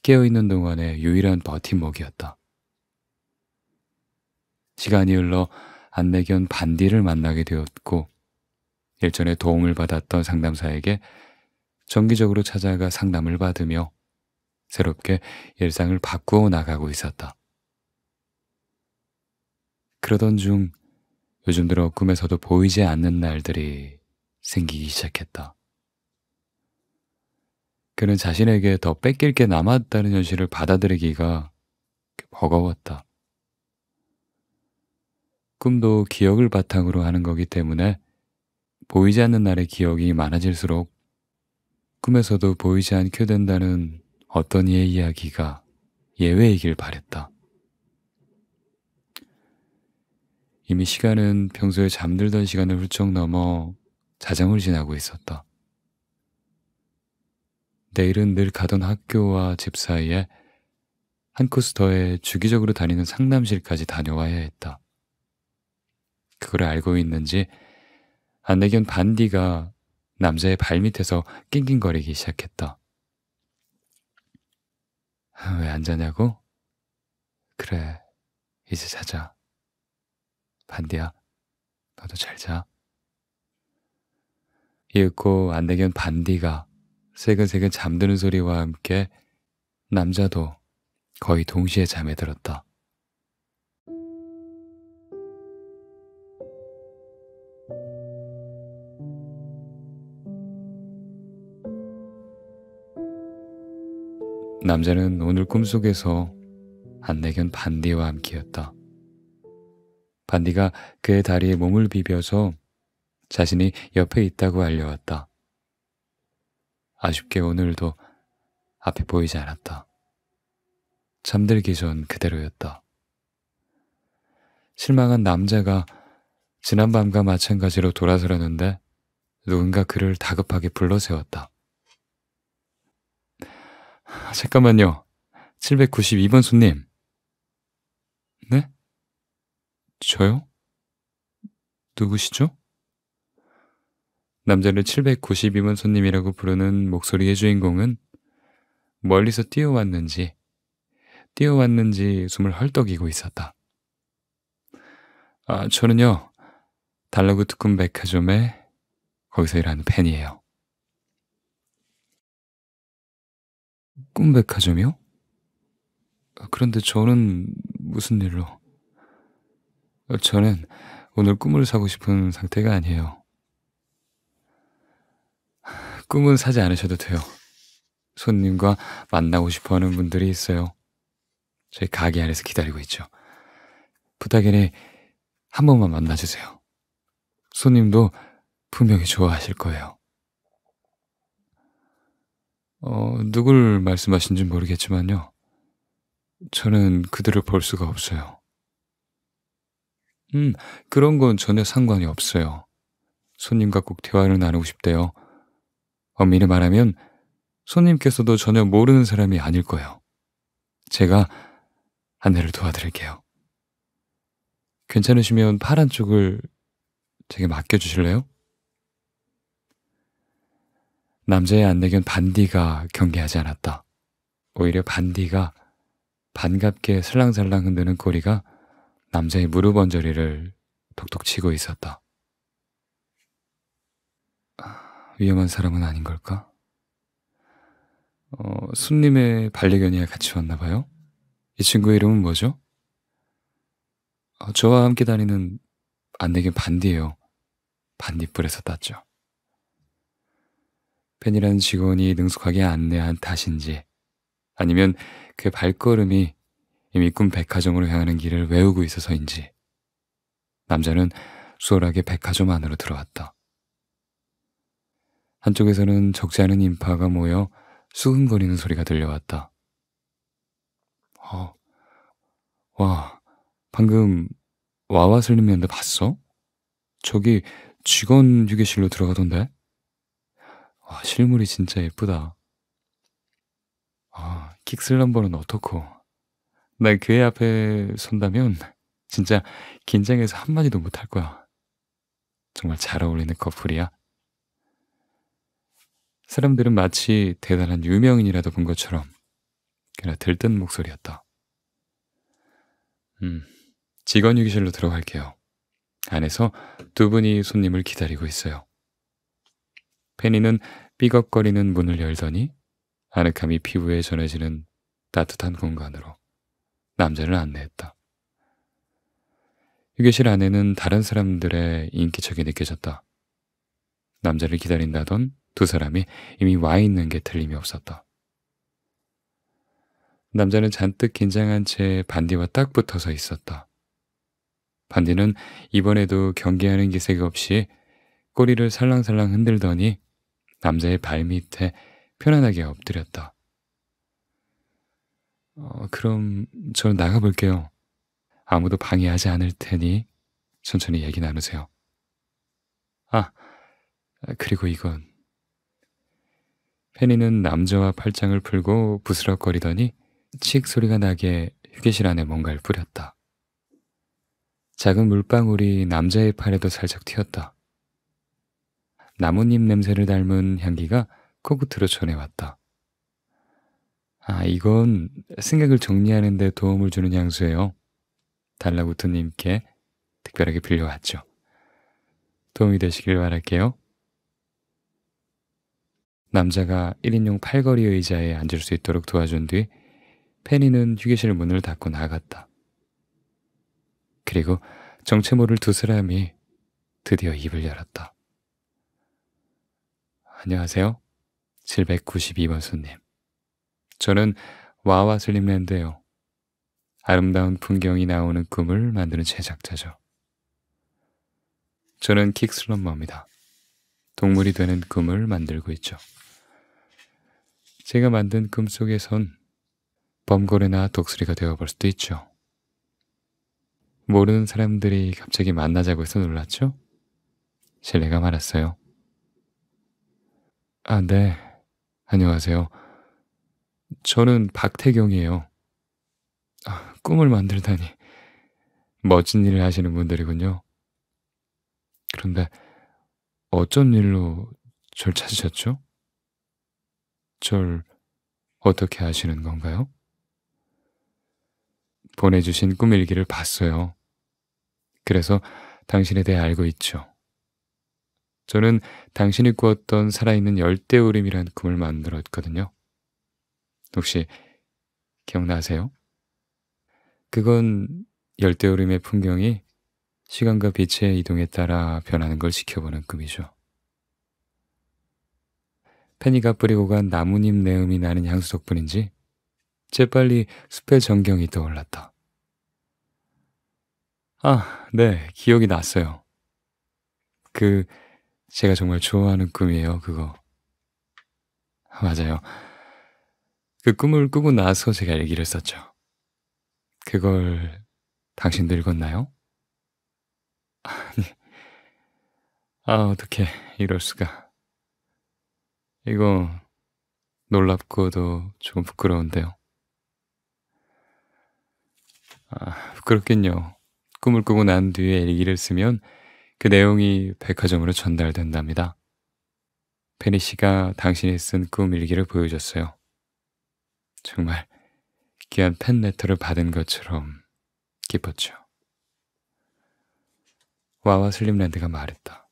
깨어있는 동안의 유일한 버팀목이었다. 시간이 흘러 안내견 반디를 만나게 되었고, 일전에 도움을 받았던 상담사에게 정기적으로 찾아가 상담을 받으며 새롭게 일상을 바꾸어 나가고 있었다. 그러던 중 요즘 들어 꿈에서도 보이지 않는 날들이 생기기 시작했다. 그는 자신에게 더 뺏길 게 남았다는 현실을 받아들이기가 버거웠다. 꿈도 기억을 바탕으로 하는 거기 때문에 보이지 않는 날의 기억이 많아질수록 꿈에서도 보이지 않게 된다는 어떤 이의 이야기가 예외이길 바랬다. 이미 시간은 평소에 잠들던 시간을 훌쩍 넘어 자정을 지나고 있었다. 내일은 늘 가던 학교와 집 사이에 한 코스 더해 주기적으로 다니는 상담실까지 다녀와야 했다. 그걸 알고 있는지 안내견 반디가 남자의 발밑에서 낑낑거리기 시작했다. 왜 안 자냐고? 그래, 이제 자자. 반디야, 너도 잘 자. 이윽고 안내견 반디가 새근새근 잠드는 소리와 함께 남자도 거의 동시에 잠에 들었다. 남자는 오늘 꿈속에서 안내견 반디와 함께였다. 반디가 그의 다리에 몸을 비벼서 자신이 옆에 있다고 알려왔다. 아쉽게 오늘도 앞이 보이지 않았다. 잠들기 전 그대로였다. 실망한 남자가 지난밤과 마찬가지로 돌아서려는데 누군가 그를 다급하게 불러세웠다. 잠깐만요. 792번 손님. 네? 저요? 누구시죠? 남자를 792번 손님이라고 부르는 목소리의 주인공은 멀리서 뛰어왔는지 숨을 헐떡이고 있었다. 저는요, 달러구 특급 백화점에 거기서 일하는 팬이에요. 꿈백화점이요? 그런데 저는 무슨 일로? 저는 오늘 꿈을 사고 싶은 상태가 아니에요. 꿈은 사지 않으셔도 돼요. 손님과 만나고 싶어 하는 분들이 있어요. 저희 가게 안에서 기다리고 있죠. 부탁이니 한 번만 만나주세요. 손님도 분명히 좋아하실 거예요. 누굴 말씀하신지 모르겠지만요. 저는 그들을 볼 수가 없어요. 음, 그런 건 전혀 상관이 없어요. 손님과 꼭 대화를 나누고 싶대요. 엄밀히 말하면 손님께서도 전혀 모르는 사람이 아닐 거예요. 제가 안내를 도와드릴게요. 괜찮으시면 파란 쪽을 제게 맡겨주실래요? 남자의 안내견 반디가 경계하지 않았다. 오히려 반디가 반갑게 슬랑슬랑 흔드는 꼬리가 남자의 무릎 언저리를 톡톡 치고 있었다. 위험한 사람은 아닌 걸까? 손님의 반려견이야 같이 왔나 봐요? 이 친구의 이름은 뭐죠? 저와 함께 다니는 안내견 반디예요. 반딧불에서 땄죠. 팬이라는 직원이 능숙하게 안내한 탓인지 아니면 그의 발걸음이 이미 꿈 백화점으로 향하는 길을 외우고 있어서인지 남자는 수월하게 백화점 안으로 들어왔다. 한쪽에서는 적지 않은 인파가 모여 수근거리는 소리가 들려왔다. 와, 방금 와와슬림랜드 봤어? 저기 직원 휴게실로 들어가던데? 와, 실물이 진짜 예쁘다. 킥슬럼버는 어떻고? 나 그 애 앞에 선다면 진짜 긴장해서 한마디도 못할 거야. 정말 잘 어울리는 커플이야. 사람들은 마치 대단한 유명인이라도 본 것처럼 그나 들뜬 목소리였다. 직원 휴게실로 들어갈게요. 안에서 두 분이 손님을 기다리고 있어요. 페니는 삐걱거리는 문을 열더니 아늑함이 피부에 전해지는 따뜻한 공간으로 남자를 안내했다. 휴게실 안에는 다른 사람들의 인기척이 느껴졌다. 남자를 기다린다던 두 사람이 이미 와 있는 게 틀림이 없었다. 남자는 잔뜩 긴장한 채 반디와 딱 붙어서 있었다. 반디는 이번에도 경계하는 기색 없이 꼬리를 살랑살랑 흔들더니 남자의 발밑에 편안하게 엎드렸다. 그럼 저는 나가볼게요. 아무도 방해하지 않을 테니 천천히 얘기 나누세요. 그리고 이건. 페니는 남자와 팔짱을 풀고 부스럭거리더니 칙 소리가 나게 휴게실 안에 뭔가를 뿌렸다. 작은 물방울이 남자의 팔에도 살짝 튀었다. 나뭇잎 냄새를 닮은 향기가 코끝으로 전해왔다. 이건 생각을 정리하는 데 도움을 주는 향수예요. 달라구트님께 특별하게 빌려왔죠. 도움이 되시길 바랄게요. 남자가 1인용 팔걸이 의자에 앉을 수 있도록 도와준 뒤 페니는 휴게실 문을 닫고 나갔다. 그리고 정체 모를 두 사람이 드디어 입을 열었다. 안녕하세요. 792번 손님. 저는 와와 슬림랜드예요. 아름다운 풍경이 나오는 꿈을 만드는 제작자죠. 저는 킥슬럼머입니다. 동물이 되는 꿈을 만들고 있죠. 제가 만든 꿈 속에선 범고래나 독수리가 되어볼 수도 있죠. 모르는 사람들이 갑자기 만나자고 해서 놀랐죠? 실례가 많았어요. 네. 안녕하세요. 저는 박태경이에요. 꿈을 만들다니. 멋진 일을 하시는 분들이군요. 그런데 어쩐 일로 절 찾으셨죠? 절 어떻게 아시는 건가요? 보내주신 꿈일기를 봤어요. 그래서 당신에 대해 알고 있죠. 저는 당신이 꾸었던 살아있는 열대우림이라는 꿈을 만들었거든요. 혹시 기억나세요? 그건 열대우림의 풍경이 시간과 빛의 이동에 따라 변하는 걸 지켜보는 꿈이죠. 페니가 뿌리고 간 나뭇잎 내음이 나는 향수 덕분인지 재빨리 숲의 전경이 떠올랐다. 아, 네, 기억이 났어요. 그, 제가 정말 좋아하는 꿈이에요, 그거. 맞아요. 그 꿈을 꾸고 나서 제가 일기를 썼죠. 그걸 당신도 읽었나요? 아, 어떡해. 이럴 수가. 이거 놀랍고도 조금 부끄러운데요. 아, 부끄럽긴요. 꿈을 꾸고 난 뒤에 일기를 쓰면 그 내용이 백화점으로 전달된답니다. 페니 씨가 당신이 쓴 꿈 일기를 보여줬어요. 정말 귀한 팬레터를 받은 것처럼 기뻤죠. 와와 슬림랜드가 말했다.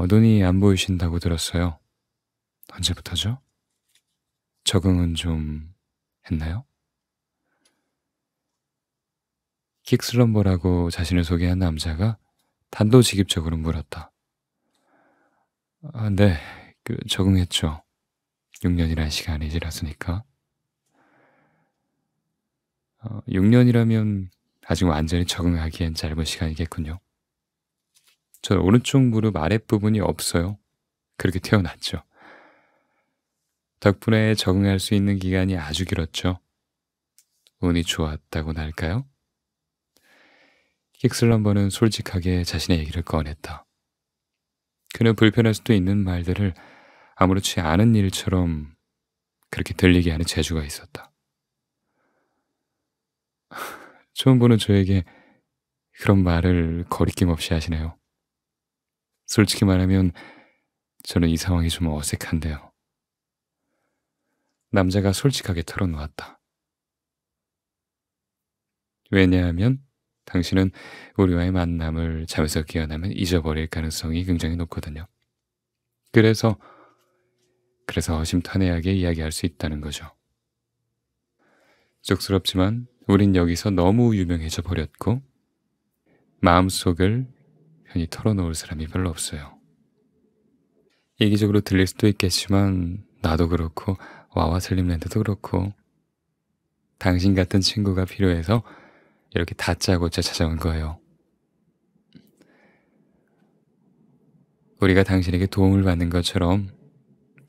눈이 안 보이신다고 들었어요. 언제부터죠? 적응은 좀 했나요? 킥슬럼버라고 자신을 소개한 남자가 단도직입적으로 물었다. 아, 네, 적응했죠. 6년이라는 시간이 지났으니까. 6년이라면 아직 완전히 적응하기엔 짧은 시간이겠군요. 저 오른쪽 무릎 아랫부분이 없어요. 그렇게 태어났죠. 덕분에 적응할 수 있는 기간이 아주 길었죠. 운이 좋았다고나 할까요? 킥슬럼버는 솔직하게 자신의 얘기를 꺼냈다. 그는 불편할 수도 있는 말들을 아무렇지 않은 일처럼 그렇게 들리게 하는 재주가 있었다. 처음 보는 저에게 그런 말을 거리낌 없이 하시네요. 솔직히 말하면 저는 이 상황이 좀 어색한데요. 남자가 솔직하게 털어놓았다. 왜냐하면 당신은 우리와의 만남을 잠에서 깨어나면 잊어버릴 가능성이 굉장히 높거든요. 그래서 허심탄회하게 이야기할 수 있다는 거죠. 쑥스럽지만 우린 여기서 너무 유명해져 버렸고 마음속을 편히 털어놓을 사람이 별로 없어요. 이기적으로 들릴 수도 있겠지만 나도 그렇고 와와 슬림랜드도 그렇고 당신 같은 친구가 필요해서 이렇게 다짜고짜 찾아온 거예요. 우리가 당신에게 도움을 받는 것처럼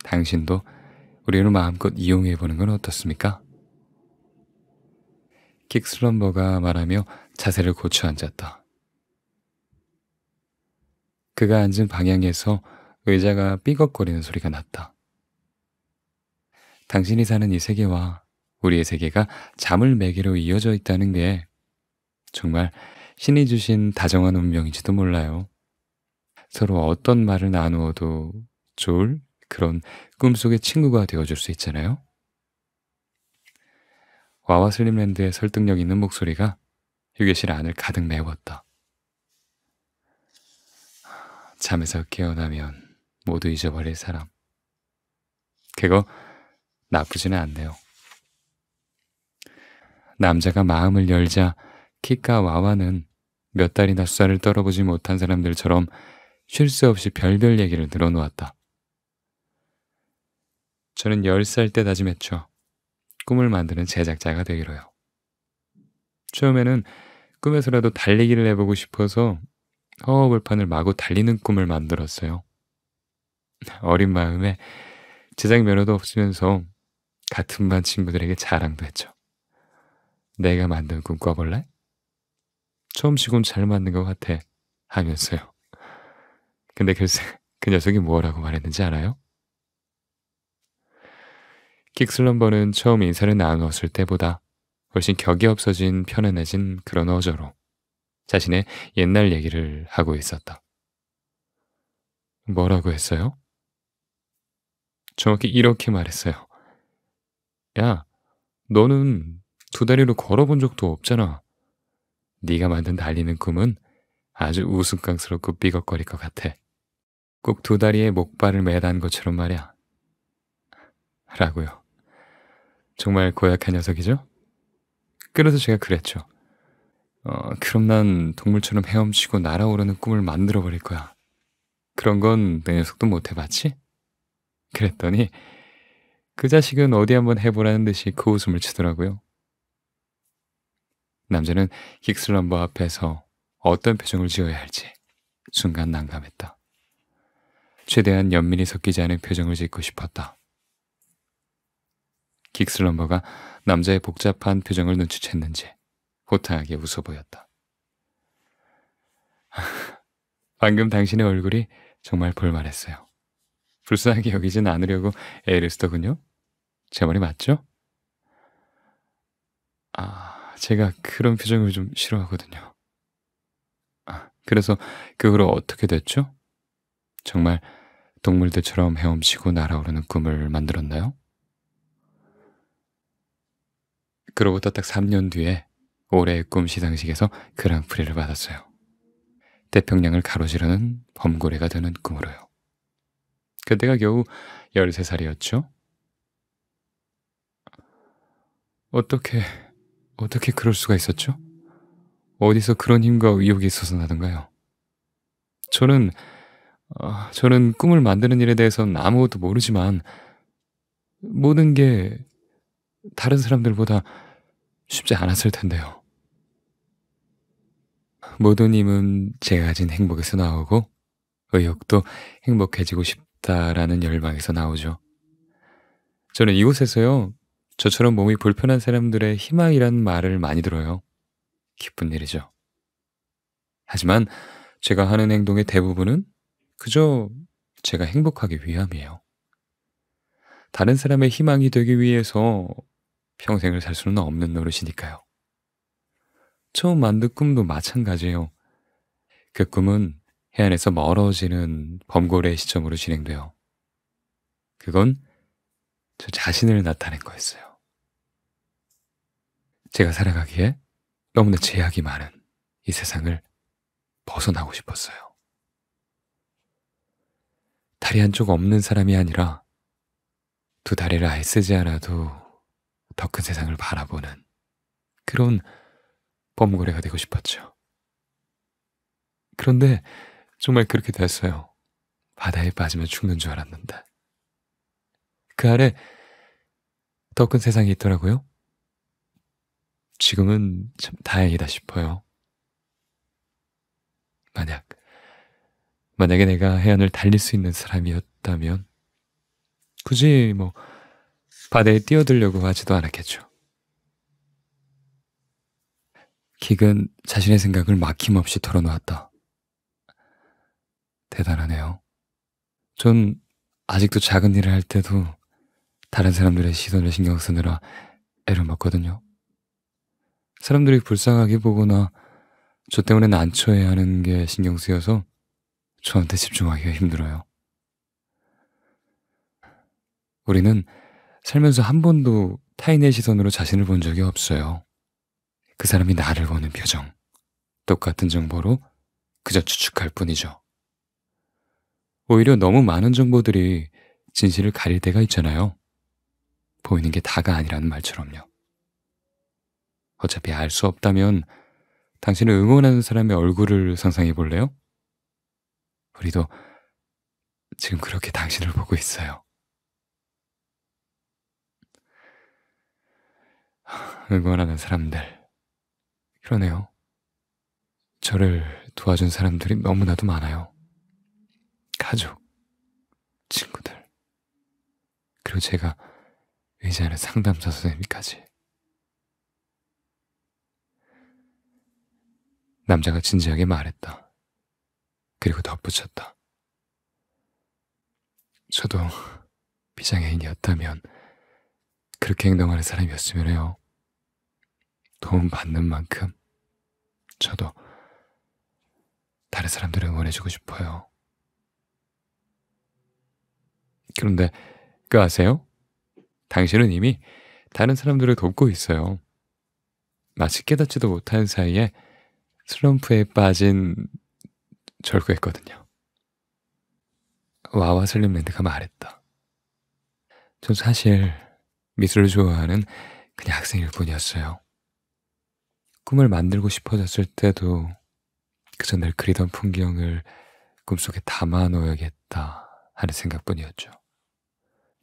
당신도 우리를 마음껏 이용해보는 건 어떻습니까? 킥슬럼버가 말하며 자세를 고쳐 앉았다. 그가 앉은 방향에서 의자가 삐걱거리는 소리가 났다. 당신이 사는 이 세계와 우리의 세계가 잠을 매개로 이어져 있다는 게 정말 신이 주신 다정한 운명인지도 몰라요. 서로 어떤 말을 나누어도 좋을 그런 꿈속의 친구가 되어줄 수 있잖아요. 와와 슬림랜드의 설득력 있는 목소리가 휴게실 안을 가득 메웠다. 잠에서 깨어나면 모두 잊어버릴 사람. 그거 나쁘지는 않네요. 남자가 마음을 열자 킥과 와와는 몇 달이나 수다를 떨어보지 못한 사람들처럼 쉴 새 없이 별별 얘기를 늘어놓았다. 저는 10살 때 다짐했죠. 꿈을 만드는 제작자가 되기로요. 처음에는 꿈에서라도 달리기를 해보고 싶어서 허허벌판을 마구 달리는 꿈을 만들었어요. 어린 마음에 제작 면허도 없으면서 같은 반 친구들에게 자랑도 했죠. 내가 만든 꿈 꿔볼래? 처음치곤 잘 맞는 것 같아 하면서요. 근데 글쎄 그 녀석이 뭐라고 말했는지 알아요? 킥슬럼버는 처음 인사를 나누었을 때보다 훨씬 격이 없어진 편안해진 그런 어조로 자신의 옛날 얘기를 하고 있었다. 뭐라고 했어요? 정확히 이렇게 말했어요. 야, 너는 두 다리로 걸어본 적도 없잖아. 네가 만든 달리는 꿈은 아주 우스꽝스럽고 삐걱거릴 것 같아. 꼭 두 다리에 목발을 매단 것처럼 말이야. 라고요. 정말 고약한 녀석이죠? 그래서 제가 그랬죠. 그럼 난 동물처럼 헤엄치고 날아오르는 꿈을 만들어 버릴 거야. 그런 건 내 녀석도 못 해봤지? 그랬더니 그 자식은 어디 한번 해보라는 듯이 그 웃음을 치더라고요. 남자는 킥슬럼버 앞에서 어떤 표정을 지어야 할지 순간 난감했다. 최대한 연민이 섞이지 않은 표정을 짓고 싶었다. 킥슬럼버가 남자의 복잡한 표정을 눈치챘는지 호탕하게 웃어 보였다. 방금 당신의 얼굴이 정말 볼만했어요. 불쌍하게 여기진 않으려고 애를 쓰더군요. 제 말이 맞죠? 제가 그런 표정을 좀 싫어하거든요. 그래서 그 후로 어떻게 됐죠? 정말 동물들처럼 헤엄치고 날아오르는 꿈을 만들었나요? 그로부터 딱 3년 뒤에 올해의 꿈 시상식에서 그랑프리를 받았어요. 태평양을 가로지르는 범고래가 되는 꿈으로요. 그때가 겨우 13살이었죠? 어떻게, 어떻게 그럴 수가 있었죠? 어디서 그런 힘과 의욕이 있어서 나던가요? 저는, 저는 꿈을 만드는 일에 대해서는 아무것도 모르지만 모든 게 다른 사람들보다 쉽지 않았을 텐데요. 모든 힘은 제가 가진 행복에서 나오고 의욕도 행복해지고 싶다라는 열망에서 나오죠. 저는 이곳에서요, 저처럼 몸이 불편한 사람들의 희망이라는 말을 많이 들어요. 기쁜 일이죠. 하지만 제가 하는 행동의 대부분은 그저 제가 행복하기 위함이에요. 다른 사람의 희망이 되기 위해서 평생을 살 수는 없는 노릇이니까요. 처음 만든 꿈도 마찬가지예요. 그 꿈은 해안에서 멀어지는 범고래의 시점으로 진행돼요. 그건 저 자신을 나타낸 거였어요. 제가 살아가기에 너무나 제약이 많은 이 세상을 벗어나고 싶었어요. 다리 한쪽 없는 사람이 아니라 두 다리를 아예 쓰지 않아도 더 큰 세상을 바라보는 그런 범고래가 되고 싶었죠. 그런데 정말 그렇게 됐어요. 바다에 빠지면 죽는 줄 알았는데. 그 아래 더 큰 세상이 있더라고요. 지금은 참 다행이다 싶어요. 만약, 만약에 내가 해안을 달릴 수 있는 사람이었다면 굳이 바다에 뛰어들려고 하지도 않았겠죠. 킥은 자신의 생각을 막힘없이 털어놓았다. 대단하네요. 전 아직도 작은 일을 할 때도 다른 사람들의 시선을 신경 쓰느라 애를 먹거든요. 사람들이 불쌍하게 보거나 저 때문에 난처해 하는 게 신경 쓰여서 저한테 집중하기가 힘들어요. 우리는 살면서 한 번도 타인의 시선으로 자신을 본 적이 없어요. 그 사람이 나를 보는 표정, 똑같은 정보로 그저 추측할 뿐이죠. 오히려 너무 많은 정보들이 진실을 가릴 때가 있잖아요. 보이는 게 다가 아니라는 말처럼요. 어차피 알 수 없다면 당신을 응원하는 사람의 얼굴을 상상해 볼래요? 우리도 지금 그렇게 당신을 보고 있어요. 응원하는 사람들. 그러네요. 저를 도와준 사람들이 너무나도 많아요. 가족, 친구들, 그리고 제가 의지하는 상담사 선생님까지. 남자가 진지하게 말했다. 그리고 덧붙였다. 저도 비장애인이었다면 그렇게 행동하는 사람이었으면 해요. 도움받는 만큼 저도 다른 사람들을 응원해주고 싶어요. 그런데 그거 아세요? 당신은 이미 다른 사람들을 돕고 있어요. 마치 깨닫지도 못한 사이에 슬럼프에 빠진 절구했거든요. 와와 슬림랜드가 말했다. 전 사실 미술을 좋아하는 그냥 학생일 뿐이었어요. 꿈을 만들고 싶어졌을 때도 그저 늘 그리던 풍경을 꿈속에 담아 놓아야겠다 하는 생각뿐이었죠.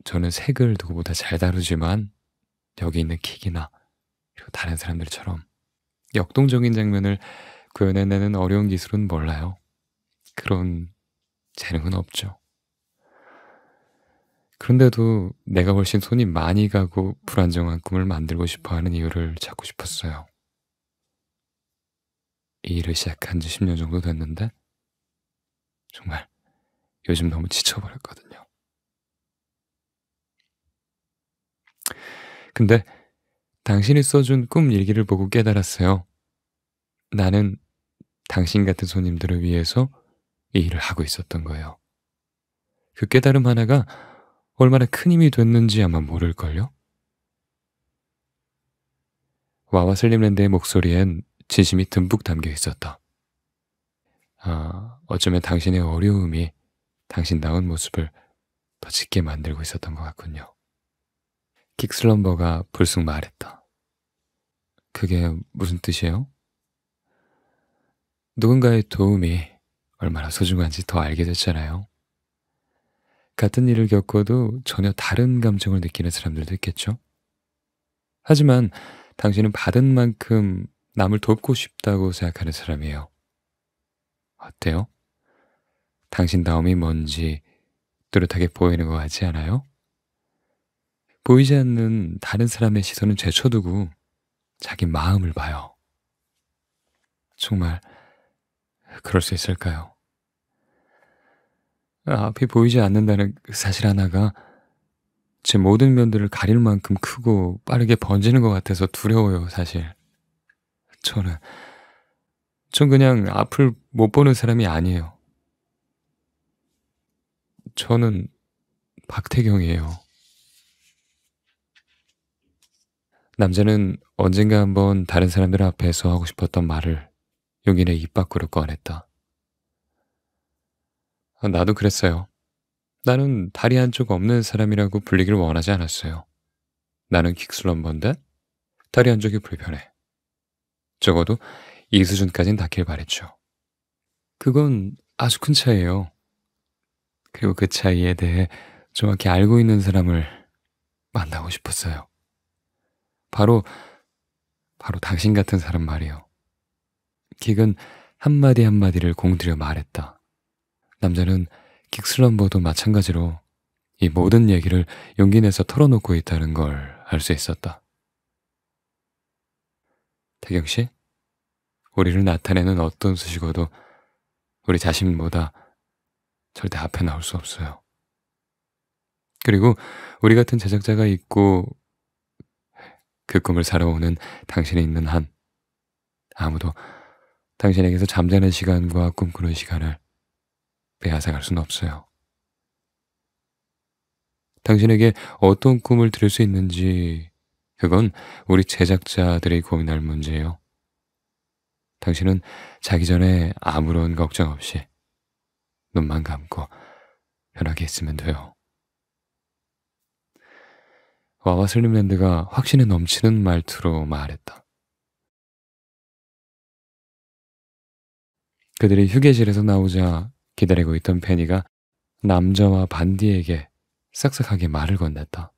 저는 색을 누구보다 잘 다루지만 여기 있는 킥이나 그리고 다른 사람들처럼 역동적인 장면을 구현해내는 어려운 기술은 몰라요. 그런 재능은 없죠. 그런데도 내가 훨씬 손이 많이 가고 불안정한 꿈을 만들고 싶어 하는 이유를 찾고 싶었어요. 이 일을 시작한 지 10년 정도 됐는데 정말 요즘 너무 지쳐버렸거든요. 근데 당신이 써준 꿈 일기를 보고 깨달았어요. 나는 당신 같은 손님들을 위해서 이 일을 하고 있었던 거예요. 그 깨달음 하나가 얼마나 큰 힘이 됐는지 아마 모를걸요? 와와 슬림랜드의 목소리엔 진심이 듬뿍 담겨 있었다. 어쩌면 당신의 어려움이 당신다운 모습을 더 짙게 만들고 있었던 것 같군요. 킥슬럼버가 불쑥 말했다. 그게 무슨 뜻이에요? 누군가의 도움이 얼마나 소중한지 더 알게 됐잖아요. 같은 일을 겪어도 전혀 다른 감정을 느끼는 사람들도 있겠죠? 하지만 당신은 받은 만큼 남을 돕고 싶다고 생각하는 사람이에요. 어때요? 당신다움이 뭔지 뚜렷하게 보이는 것 같지 않아요? 보이지 않는 다른 사람의 시선은 제쳐두고 자기 마음을 봐요. 정말 그럴 수 있을까요? 앞이 보이지 않는다는 그 사실 하나가 제 모든 면들을 가릴 만큼 크고 빠르게 번지는 것 같아서 두려워요, 사실. 저는, 전 그냥 앞을 못 보는 사람이 아니에요. 저는 박태경이에요. 남자는 언젠가 한번 다른 사람들 앞에서 하고 싶었던 말을 용기 내 입 밖으로 꺼냈다. 나도 그랬어요. 나는 다리 한쪽 없는 사람이라고 불리기를 원하지 않았어요. 나는 킥슬럼버인데 다리 한쪽이 불편해. 적어도 이 수준까진 닿길 바랬죠. 그건 아주 큰 차이예요. 그리고 그 차이에 대해 정확히 알고 있는 사람을 만나고 싶었어요. 바로, 바로 당신 같은 사람 말이에요. 킥은 한마디 한마디를 공들여 말했다. 남자는 킥슬럼버도 마찬가지로 이 모든 얘기를 용기 내서 털어놓고 있다는 걸 알 수 있었다. 태경 씨, 우리를 나타내는 어떤 수식어도 우리 자신보다 절대 앞에 나올 수 없어요. 그리고 우리 같은 제작자가 있고 그 꿈을 살아오는 당신이 있는 한 아무도 당신에게서 잠자는 시간과 꿈꾸는 시간을 빼앗아갈 수는 없어요. 당신에게 어떤 꿈을 들을 수 있는지 그건 우리 제작자들이 고민할 문제예요. 당신은 자기 전에 아무런 걱정 없이 눈만 감고 편하게 있으면 돼요. 와와 슬림랜드가 확신에 넘치는 말투로 말했다. 그들이 휴게실에서 나오자 기다리고 있던 페니가 남자와 반디에게 싹싹하게 말을 건넸다.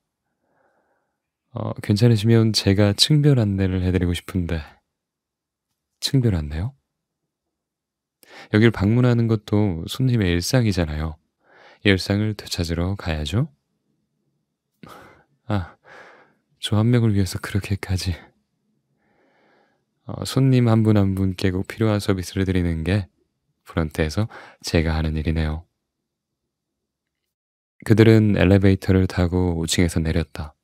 괜찮으시면 제가 층별 안내를 해드리고 싶은데. 층별 안내요? 여길 방문하는 것도 손님의 일상이잖아요. 일상을 되찾으러 가야죠. 저 한 명을 위해서 그렇게까지. 손님 한 분 한 분께 꼭 필요한 서비스를 드리는 게 프런트에서 제가 하는 일이네요. 그들은 엘리베이터를 타고 5층에서 내렸다.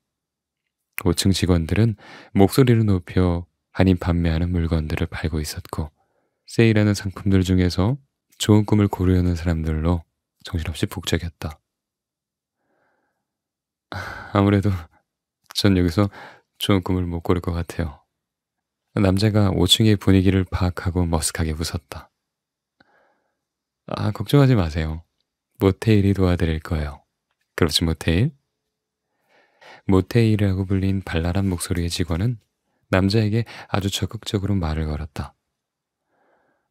5층 직원들은 목소리를 높여 한인 판매하는 물건들을 팔고 있었고 세일하는 상품들 중에서 좋은 꿈을 고르려는 사람들로 정신없이 북적였다. 아무래도 전 여기서 좋은 꿈을 못 고를 것 같아요. 남자가 5층의 분위기를 파악하고 머쓱하게 웃었다. 아, 걱정하지 마세요. 모테일이 도와드릴 거예요. 그렇지, 모테일? 모테일이라고 불린 발랄한 목소리의 직원은 남자에게 아주 적극적으로 말을 걸었다.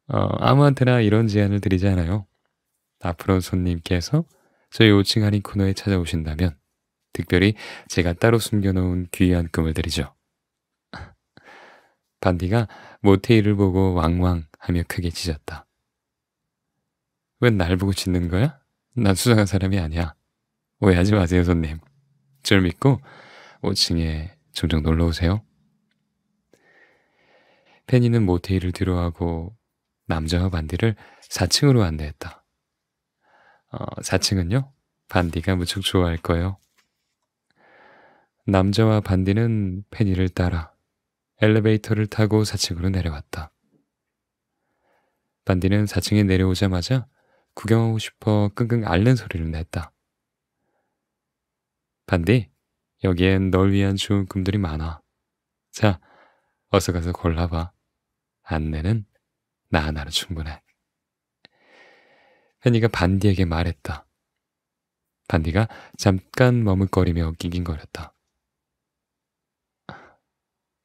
아무한테나 이런 제안을 드리지 않아요. 앞으로 손님께서 저희 5층 할인 코너에 찾아오신다면 특별히 제가 따로 숨겨놓은 귀한 꿈을 드리죠. 반디가 모테일을 보고 왕왕하며 크게 짖었다. 웬 날 보고 짖는 거야? 난 수상한 사람이 아니야. 오해하지 마세요, 손님. 절 믿고 5층에 종종 놀러 오세요. 페니는 모테일을 뒤로하고 남자와 반디를 4층으로 안내했다. 4층은요? 반디가 무척 좋아할 거예요. 남자와 반디는 페니를 따라 엘리베이터를 타고 4층으로 내려왔다. 반디는 4층에 내려오자마자 구경하고 싶어 끙끙 앓는 소리를 냈다. 반디, 여기엔 널 위한 좋은 꿈들이 많아. 자, 어서 가서 골라봐. 안내는 나 하나로 충분해. 페니가 반디에게 말했다. 반디가 잠깐 머뭇거리며 낑낑거렸다.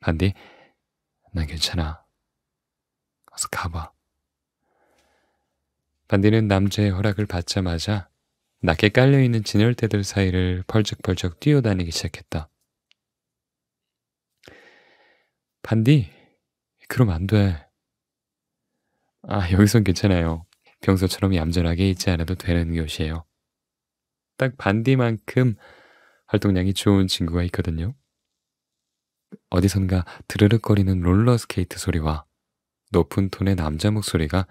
반디, 난 괜찮아. 어서 가봐. 반디는 남자의 허락을 받자마자 낮게 깔려있는 진열대들 사이를 펄쩍펄쩍 뛰어다니기 시작했다. 반디, 그럼 안 돼. 아, 여기선 괜찮아요. 평소처럼 얌전하게 있지 않아도 되는 곳이에요. 딱 반디만큼 활동량이 좋은 친구가 있거든요. 어디선가 드르륵거리는 롤러스케이트 소리와 높은 톤의 남자 목소리가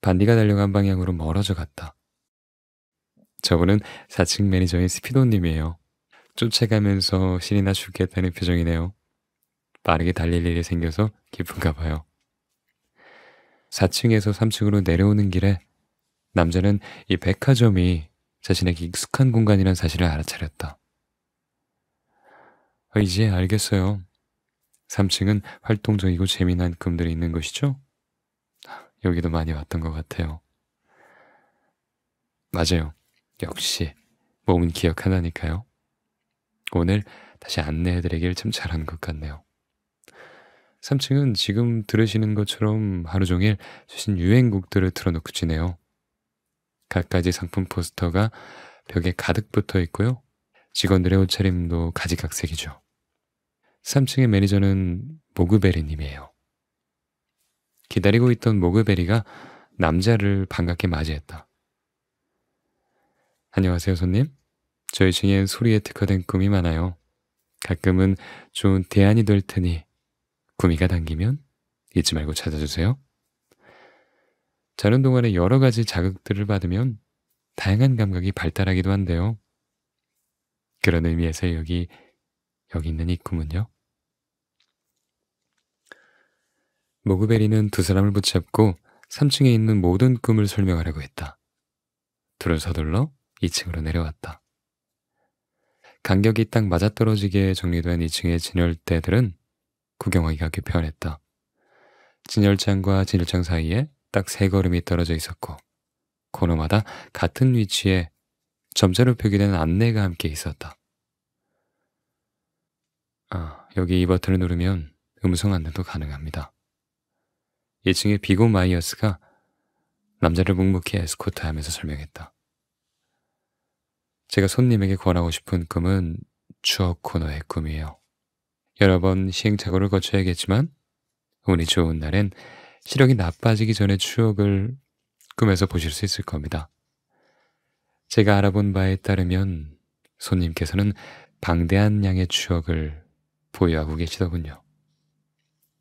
반디가 달려간 방향으로 멀어져 갔다. 저분은 4층 매니저인 스피도님이에요. 쫓아가면서 신이 나 죽겠다는 표정이네요. 빠르게 달릴 일이 생겨서 기쁜가 봐요. 4층에서 3층으로 내려오는 길에 남자는 이 백화점이 자신에게 익숙한 공간이라는 사실을 알아차렸다. 이제 알겠어요. 3층은 활동적이고 재미난 꿈들이 있는 곳이죠? 여기도 많이 왔던 것 같아요. 맞아요. 역시 몸은 기억하다니까요. 오늘 다시 안내해드리길 참 잘한 것 같네요. 3층은 지금 들으시는 것처럼 하루 종일 최신 유행곡들을 틀어놓고 지내요. 갖가지 상품 포스터가 벽에 가득 붙어 있고요. 직원들의 옷차림도 가지각색이죠. 3층의 매니저는 모그베리님이에요. 기다리고 있던 모그베리가 남자를 반갑게 맞이했다. 안녕하세요, 손님. 저희 층엔 소리에 특화된 꿈이 많아요. 가끔은 좋은 대안이 될 테니 구미가 당기면 잊지 말고 찾아주세요. 자는 동안에 여러 가지 자극들을 받으면 다양한 감각이 발달하기도 한데요. 그런 의미에서 여기 있는 이 꿈은요. 모그베리는 두 사람을 붙잡고 3층에 있는 모든 꿈을 설명하려고 했다. 둘은 서둘러 2층으로 내려왔다. 간격이 딱 맞아떨어지게 정리된 2층의 진열대들은 구경하기가 편했다. 진열장과 진열장 사이에 딱 3걸음이 떨어져 있었고 코너마다 같은 위치에 점자로 표기된 안내가 함께 있었다. 여기 이 버튼을 누르면 음성 안내도 가능합니다. 2층의 비고 마이어스가 남자를 묵묵히 에스코트하면서 설명했다. 제가 손님에게 권하고 싶은 꿈은 추억 코너의 꿈이에요. 여러 번 시행착오를 거쳐야겠지만 운이 좋은 날엔 시력이 나빠지기 전에 추억을 꿈에서 보실 수 있을 겁니다. 제가 알아본 바에 따르면 손님께서는 방대한 양의 추억을 보유하고 계시더군요.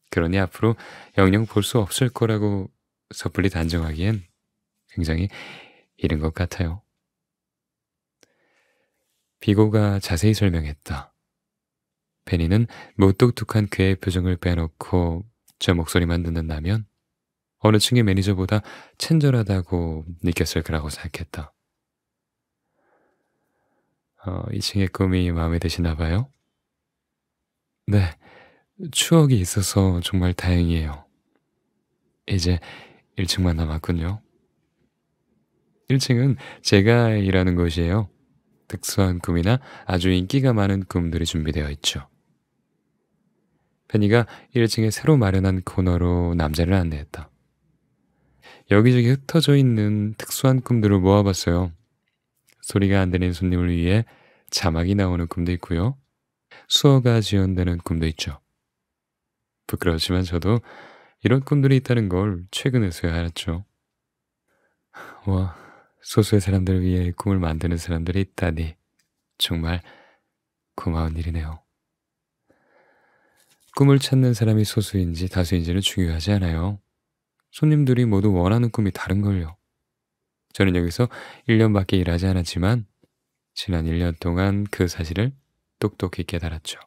그러니 앞으로 영영 볼 수 없을 거라고 섣불리 단정하기엔 굉장히 이른 것 같아요. 비고가 자세히 설명했다. 페니는 무뚝뚝한 그의 표정을 빼놓고 저 목소리만 듣는다면 어느 층의 매니저보다 친절하다고 느꼈을 거라고 생각했다. 2층의 꿈이 마음에 드시나 봐요? 네, 추억이 있어서 정말 다행이에요. 이제 1층만 남았군요. 1층은 제가 일하는 곳이에요. 특수한 꿈이나 아주 인기가 많은 꿈들이 준비되어 있죠. 페니가 1층에 새로 마련한 코너로 남자를 안내했다. 여기저기 흩어져 있는 특수한 꿈들을 모아봤어요. 소리가 안 들리는 손님을 위해 자막이 나오는 꿈도 있고요. 수어가 지원되는 꿈도 있죠. 부끄러웠지만 저도 이런 꿈들이 있다는 걸 최근에서야 알았죠. 와, 소수의 사람들을 위해 꿈을 만드는 사람들이 있다니 정말 고마운 일이네요. 꿈을 찾는 사람이 소수인지 다수인지는 중요하지 않아요. 손님들이 모두 원하는 꿈이 다른걸요. 저는 여기서 1년밖에 일하지 않았지만 지난 1년 동안 그 사실을 똑똑히 깨달았죠.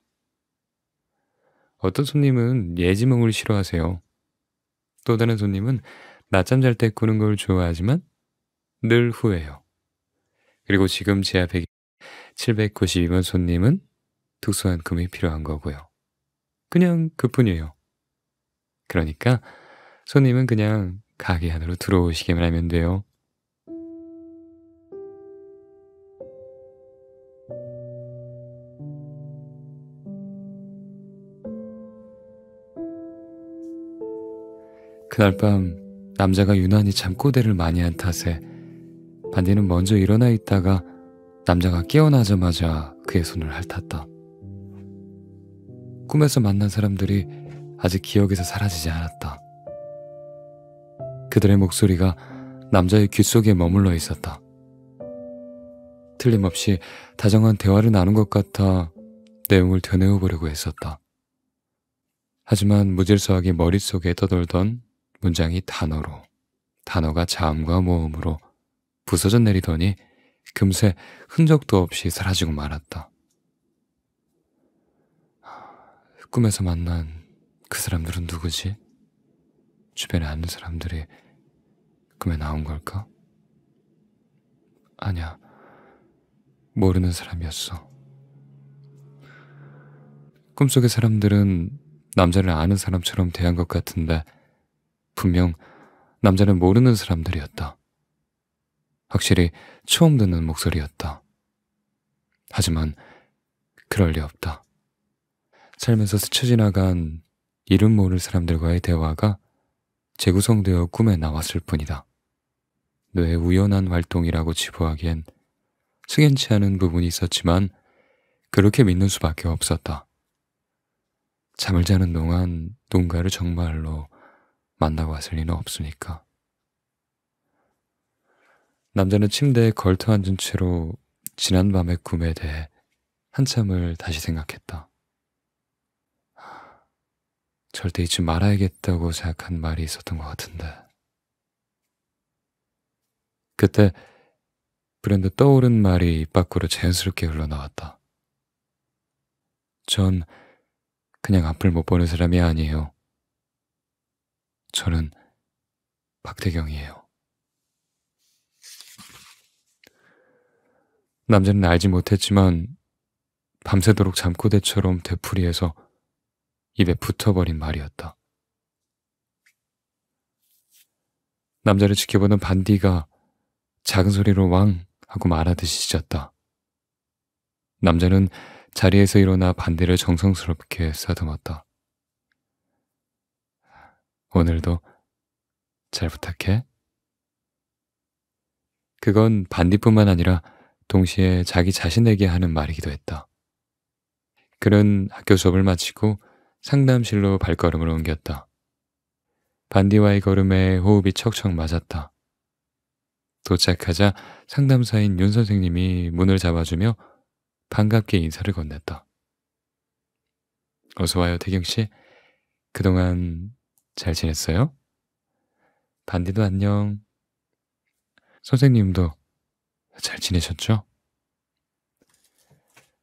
어떤 손님은 예지몽을 싫어하세요. 또 다른 손님은 낮잠 잘 때 꾸는 걸 좋아하지만 늘 후회해요. 그리고 지금 제 앞에 792번 손님은 특수한 꿈이 필요한 거고요. 그냥 그뿐이에요. 그러니까 손님은 그냥 가게 안으로 들어오시기만 하면 돼요. 그날 밤 남자가 유난히 잠꼬대를 많이 한 탓에 반디는 먼저 일어나 있다가 남자가 깨어나자마자 그의 손을 핥았다. 꿈에서 만난 사람들이 아직 기억에서 사라지지 않았다. 그들의 목소리가 남자의 귓속에 머물러 있었다. 틀림없이 다정한 대화를 나눈 것 같아 내용을 되뇌어 보려고 했었다. 하지만 무질서하게 머릿속에 떠돌던 문장이 단어가 자음과 모음으로 부서져 내리더니 금세 흔적도 없이 사라지고 말았다. 꿈에서 만난 그 사람들은 누구지? 주변에 아는 사람들이 꿈에 나온 걸까? 아니야, 모르는 사람이었어. 꿈속의 사람들은 남자를 아는 사람처럼 대한 것 같은데 분명 남자는 모르는 사람들이었다. 확실히 처음 듣는 목소리였다. 하지만 그럴 리 없다. 살면서 스쳐 지나간 이름 모를 사람들과의 대화가 재구성되어 꿈에 나왔을 뿐이다. 뇌의 우연한 활동이라고 치부하기엔 승연치 않은 부분이 있었지만 그렇게 믿는 수밖에 없었다. 잠을 자는 동안 누군가를 정말로 만나고 왔을 리는 없으니까. 남자는 침대에 걸터 앉은 채로 지난밤의 꿈에 대해 한참을 다시 생각했다. 절대 잊지 말아야겠다고 생각한 말이 있었던 것 같은데. 그때 불현듯 떠오른 말이 입 밖으로 자연스럽게 흘러나왔다. 전 그냥 앞을 못 보는 사람이 아니에요. 저는 박태경이에요. 남자는 알지 못했지만 밤새도록 잠꼬대처럼 되풀이해서 입에 붙어버린 말이었다. 남자를 지켜보는 반디가 작은 소리로 왕 하고 말하듯이 짖었다. 남자는 자리에서 일어나 반디를 정성스럽게 쓰다듬었다. 오늘도 잘 부탁해. 그건 반디뿐만 아니라 동시에 자기 자신에게 하는 말이기도 했다. 그는 학교 수업을 마치고 상담실로 발걸음을 옮겼다. 반디와의 걸음에 호흡이 척척 맞았다. 도착하자 상담사인 윤 선생님이 문을 잡아주며 반갑게 인사를 건넸다. 어서 와요, 태경씨. 그동안 잘 지냈어요? 반디도 안녕. 선생님도 잘 지내셨죠?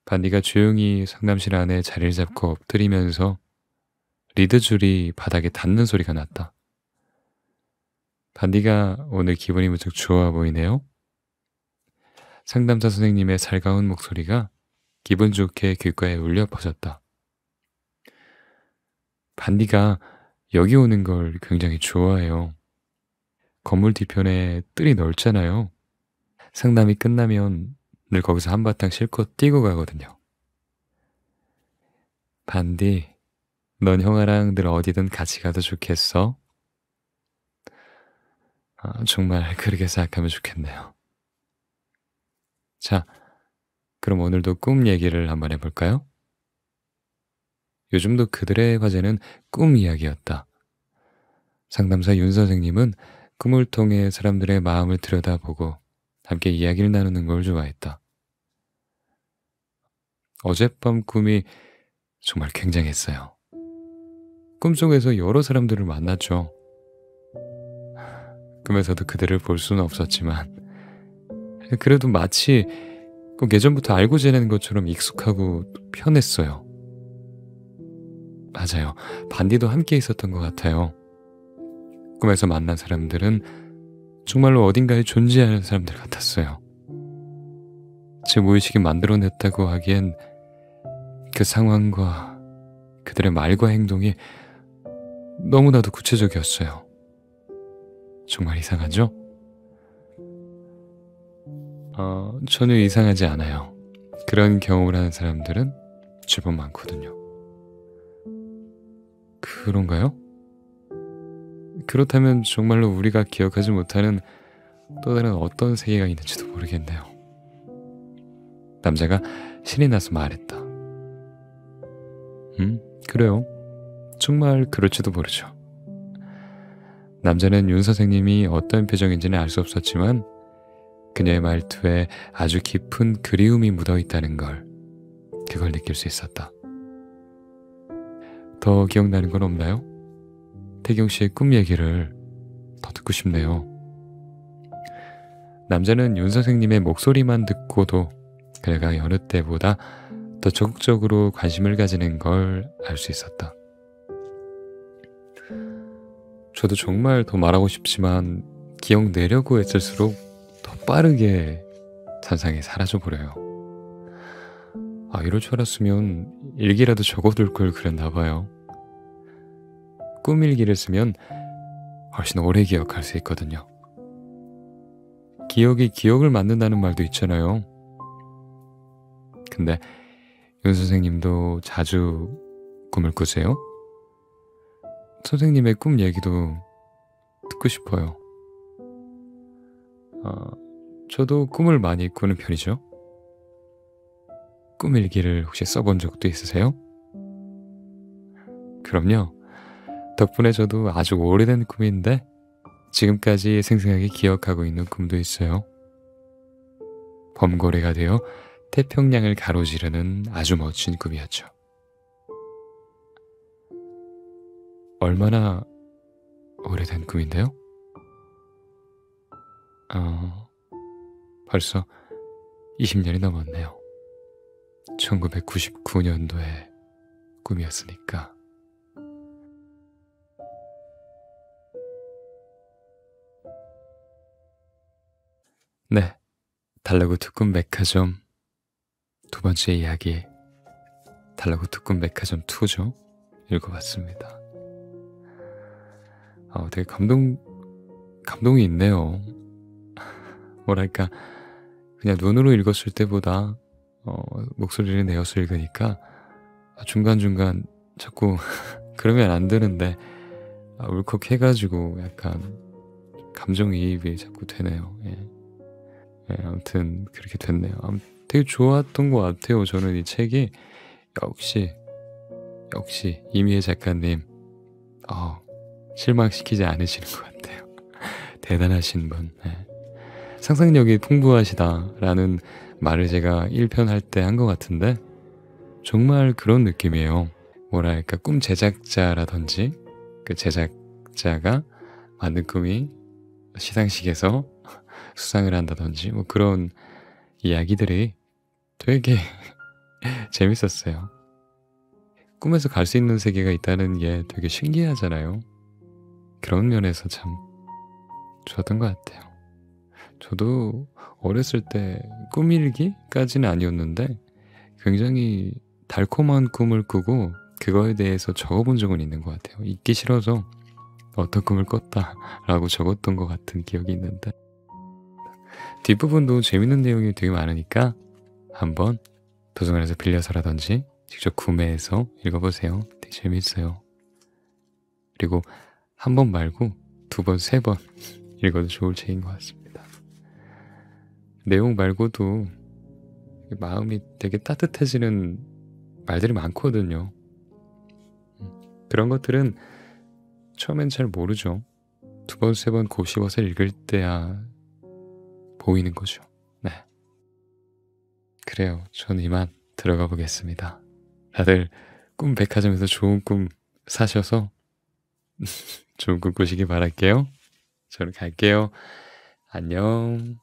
반디가 조용히 상담실 안에 자리를 잡고 엎드리면서 리드줄이 바닥에 닿는 소리가 났다. 반디가 오늘 기분이 무척 좋아 보이네요. 상담사 선생님의 살가운 목소리가 기분 좋게 귓가에 울려 퍼졌다. 반디가 여기 오는 걸 굉장히 좋아해요. 건물 뒤편에 뜰이 넓잖아요. 상담이 끝나면 늘 거기서 한바탕 실컷 뛰고 가거든요. 반디, 넌 형아랑 늘 어디든 같이 가도 좋겠어? 정말 그렇게 생각하면 좋겠네요. 자, 그럼 오늘도 꿈 얘기를 한번 해볼까요? 요즘도 그들의 화제는 꿈 이야기였다. 상담사 윤 선생님은 꿈을 통해 사람들의 마음을 들여다보고 함께 이야기를 나누는 걸 좋아했다. 어젯밤 꿈이 정말 굉장했어요. 꿈속에서 여러 사람들을 만났죠. 꿈에서도 그들을 볼 수는 없었지만 그래도 마치 꼭 예전부터 알고 지내는 것처럼 익숙하고 편했어요. 맞아요. 반디도 함께 있었던 것 같아요. 꿈에서 만난 사람들은 정말로 어딘가에 존재하는 사람들 같았어요. 제 무의식이 만들어냈다고 하기엔 그 상황과 그들의 말과 행동이 너무나도 구체적이었어요. 정말 이상하죠? 전혀 이상하지 않아요. 그런 경험을 하는 사람들은 제법 많거든요. 그런가요? 그렇다면 정말로 우리가 기억하지 못하는 또 다른 어떤 세계가 있는지도 모르겠네요. 남자가 신이 나서 말했다. 그래요. 정말 그럴지도 모르죠. 남자는 윤 선생님이 어떤 표정인지는 알 수 없었지만 그녀의 말투에 아주 깊은 그리움이 묻어 있다는 그걸 느낄 수 있었다. 더 기억나는 건 없나요? 태경 씨의 꿈 얘기를 더 듣고 싶네요. 남자는 윤 선생님의 목소리만 듣고도 그녀가 여느 때보다 더 적극적으로 관심을 가지는 걸 알 수 있었다. 저도 정말 더 말하고 싶지만 기억내려고 애쓸수록 더 빠르게 잔상이 사라져버려요. 이럴 줄 알았으면 일기라도 적어둘 걸 그랬나 봐요. 꿈일기를 쓰면 훨씬 오래 기억할 수 있거든요. 기억이 기억을 만든다는 말도 있잖아요. 근데 윤 선생님도 자주 꿈을 꾸세요? 선생님의 꿈 얘기도 듣고 싶어요. 저도 꿈을 많이 꾸는 편이죠. 꿈일기를 혹시 써본 적도 있으세요? 그럼요. 덕분에 저도 아주 오래된 꿈인데 지금까지 생생하게 기억하고 있는 꿈도 있어요. 범고래가 되어 태평양을 가로지르는 아주 멋진 꿈이었죠. 얼마나 오래된 꿈인데요? 벌써 20년이 넘었네요. 1999년도의 꿈이었으니까. 네, 달라고 꿈 백화점 두 번째 이야기, 달라고 꿈 백화점 2죠. 읽어봤습니다. 되게 감동이 있네요. 뭐랄까, 그냥 눈으로 읽었을 때보다 목소리를 내어서 읽으니까 중간중간 자꾸 그러면 안 되는데 울컥해가지고 약간 감정이입이 자꾸 되네요. 예. 아무튼 그렇게 됐네요. 되게 좋았던 것 같아요. 저는 이 책이 역시 이미혜 작가님 실망시키지 않으시는 것 같아요. 대단하신 분. 네. 상상력이 풍부하시다라는 말을 제가 1편 할 때 한 것 같은데 정말 그런 느낌이에요. 뭐랄까, 꿈 제작자라든지 그 제작자가 만든 꿈이 시상식에서 수상을 한다든지 뭐 그런 이야기들이 되게 재밌었어요. 꿈에서 갈 수 있는 세계가 있다는 게 되게 신기하잖아요. 그런 면에서 참 좋았던 것 같아요. 저도 어렸을 때 꿈일기까지는 아니었는데 굉장히 달콤한 꿈을 꾸고 그거에 대해서 적어본 적은 있는 것 같아요. 읽기 싫어서 어떤 꿈을 꿨다라고 적었던 것 같은 기억이 있는데 뒷부분도 재밌는 내용이 되게 많으니까 한번 도서관에서 빌려서라든지 직접 구매해서 읽어보세요. 되게 재밌어요. 그리고 한 번 말고 두 번, 세 번 읽어도 좋을 책인 것 같습니다. 내용 말고도 마음이 되게 따뜻해지는 말들이 많거든요. 그런 것들은 처음엔 잘 모르죠. 두 번, 세 번 곱씹어서 읽을 때야 보이는 거죠. 네. 그래요. 전 이만 들어가 보겠습니다. 다들 꿈 백화점에서 좋은 꿈 사셔서 좋은 꿈 꾸시길 바랄게요. 저는 갈게요. 안녕.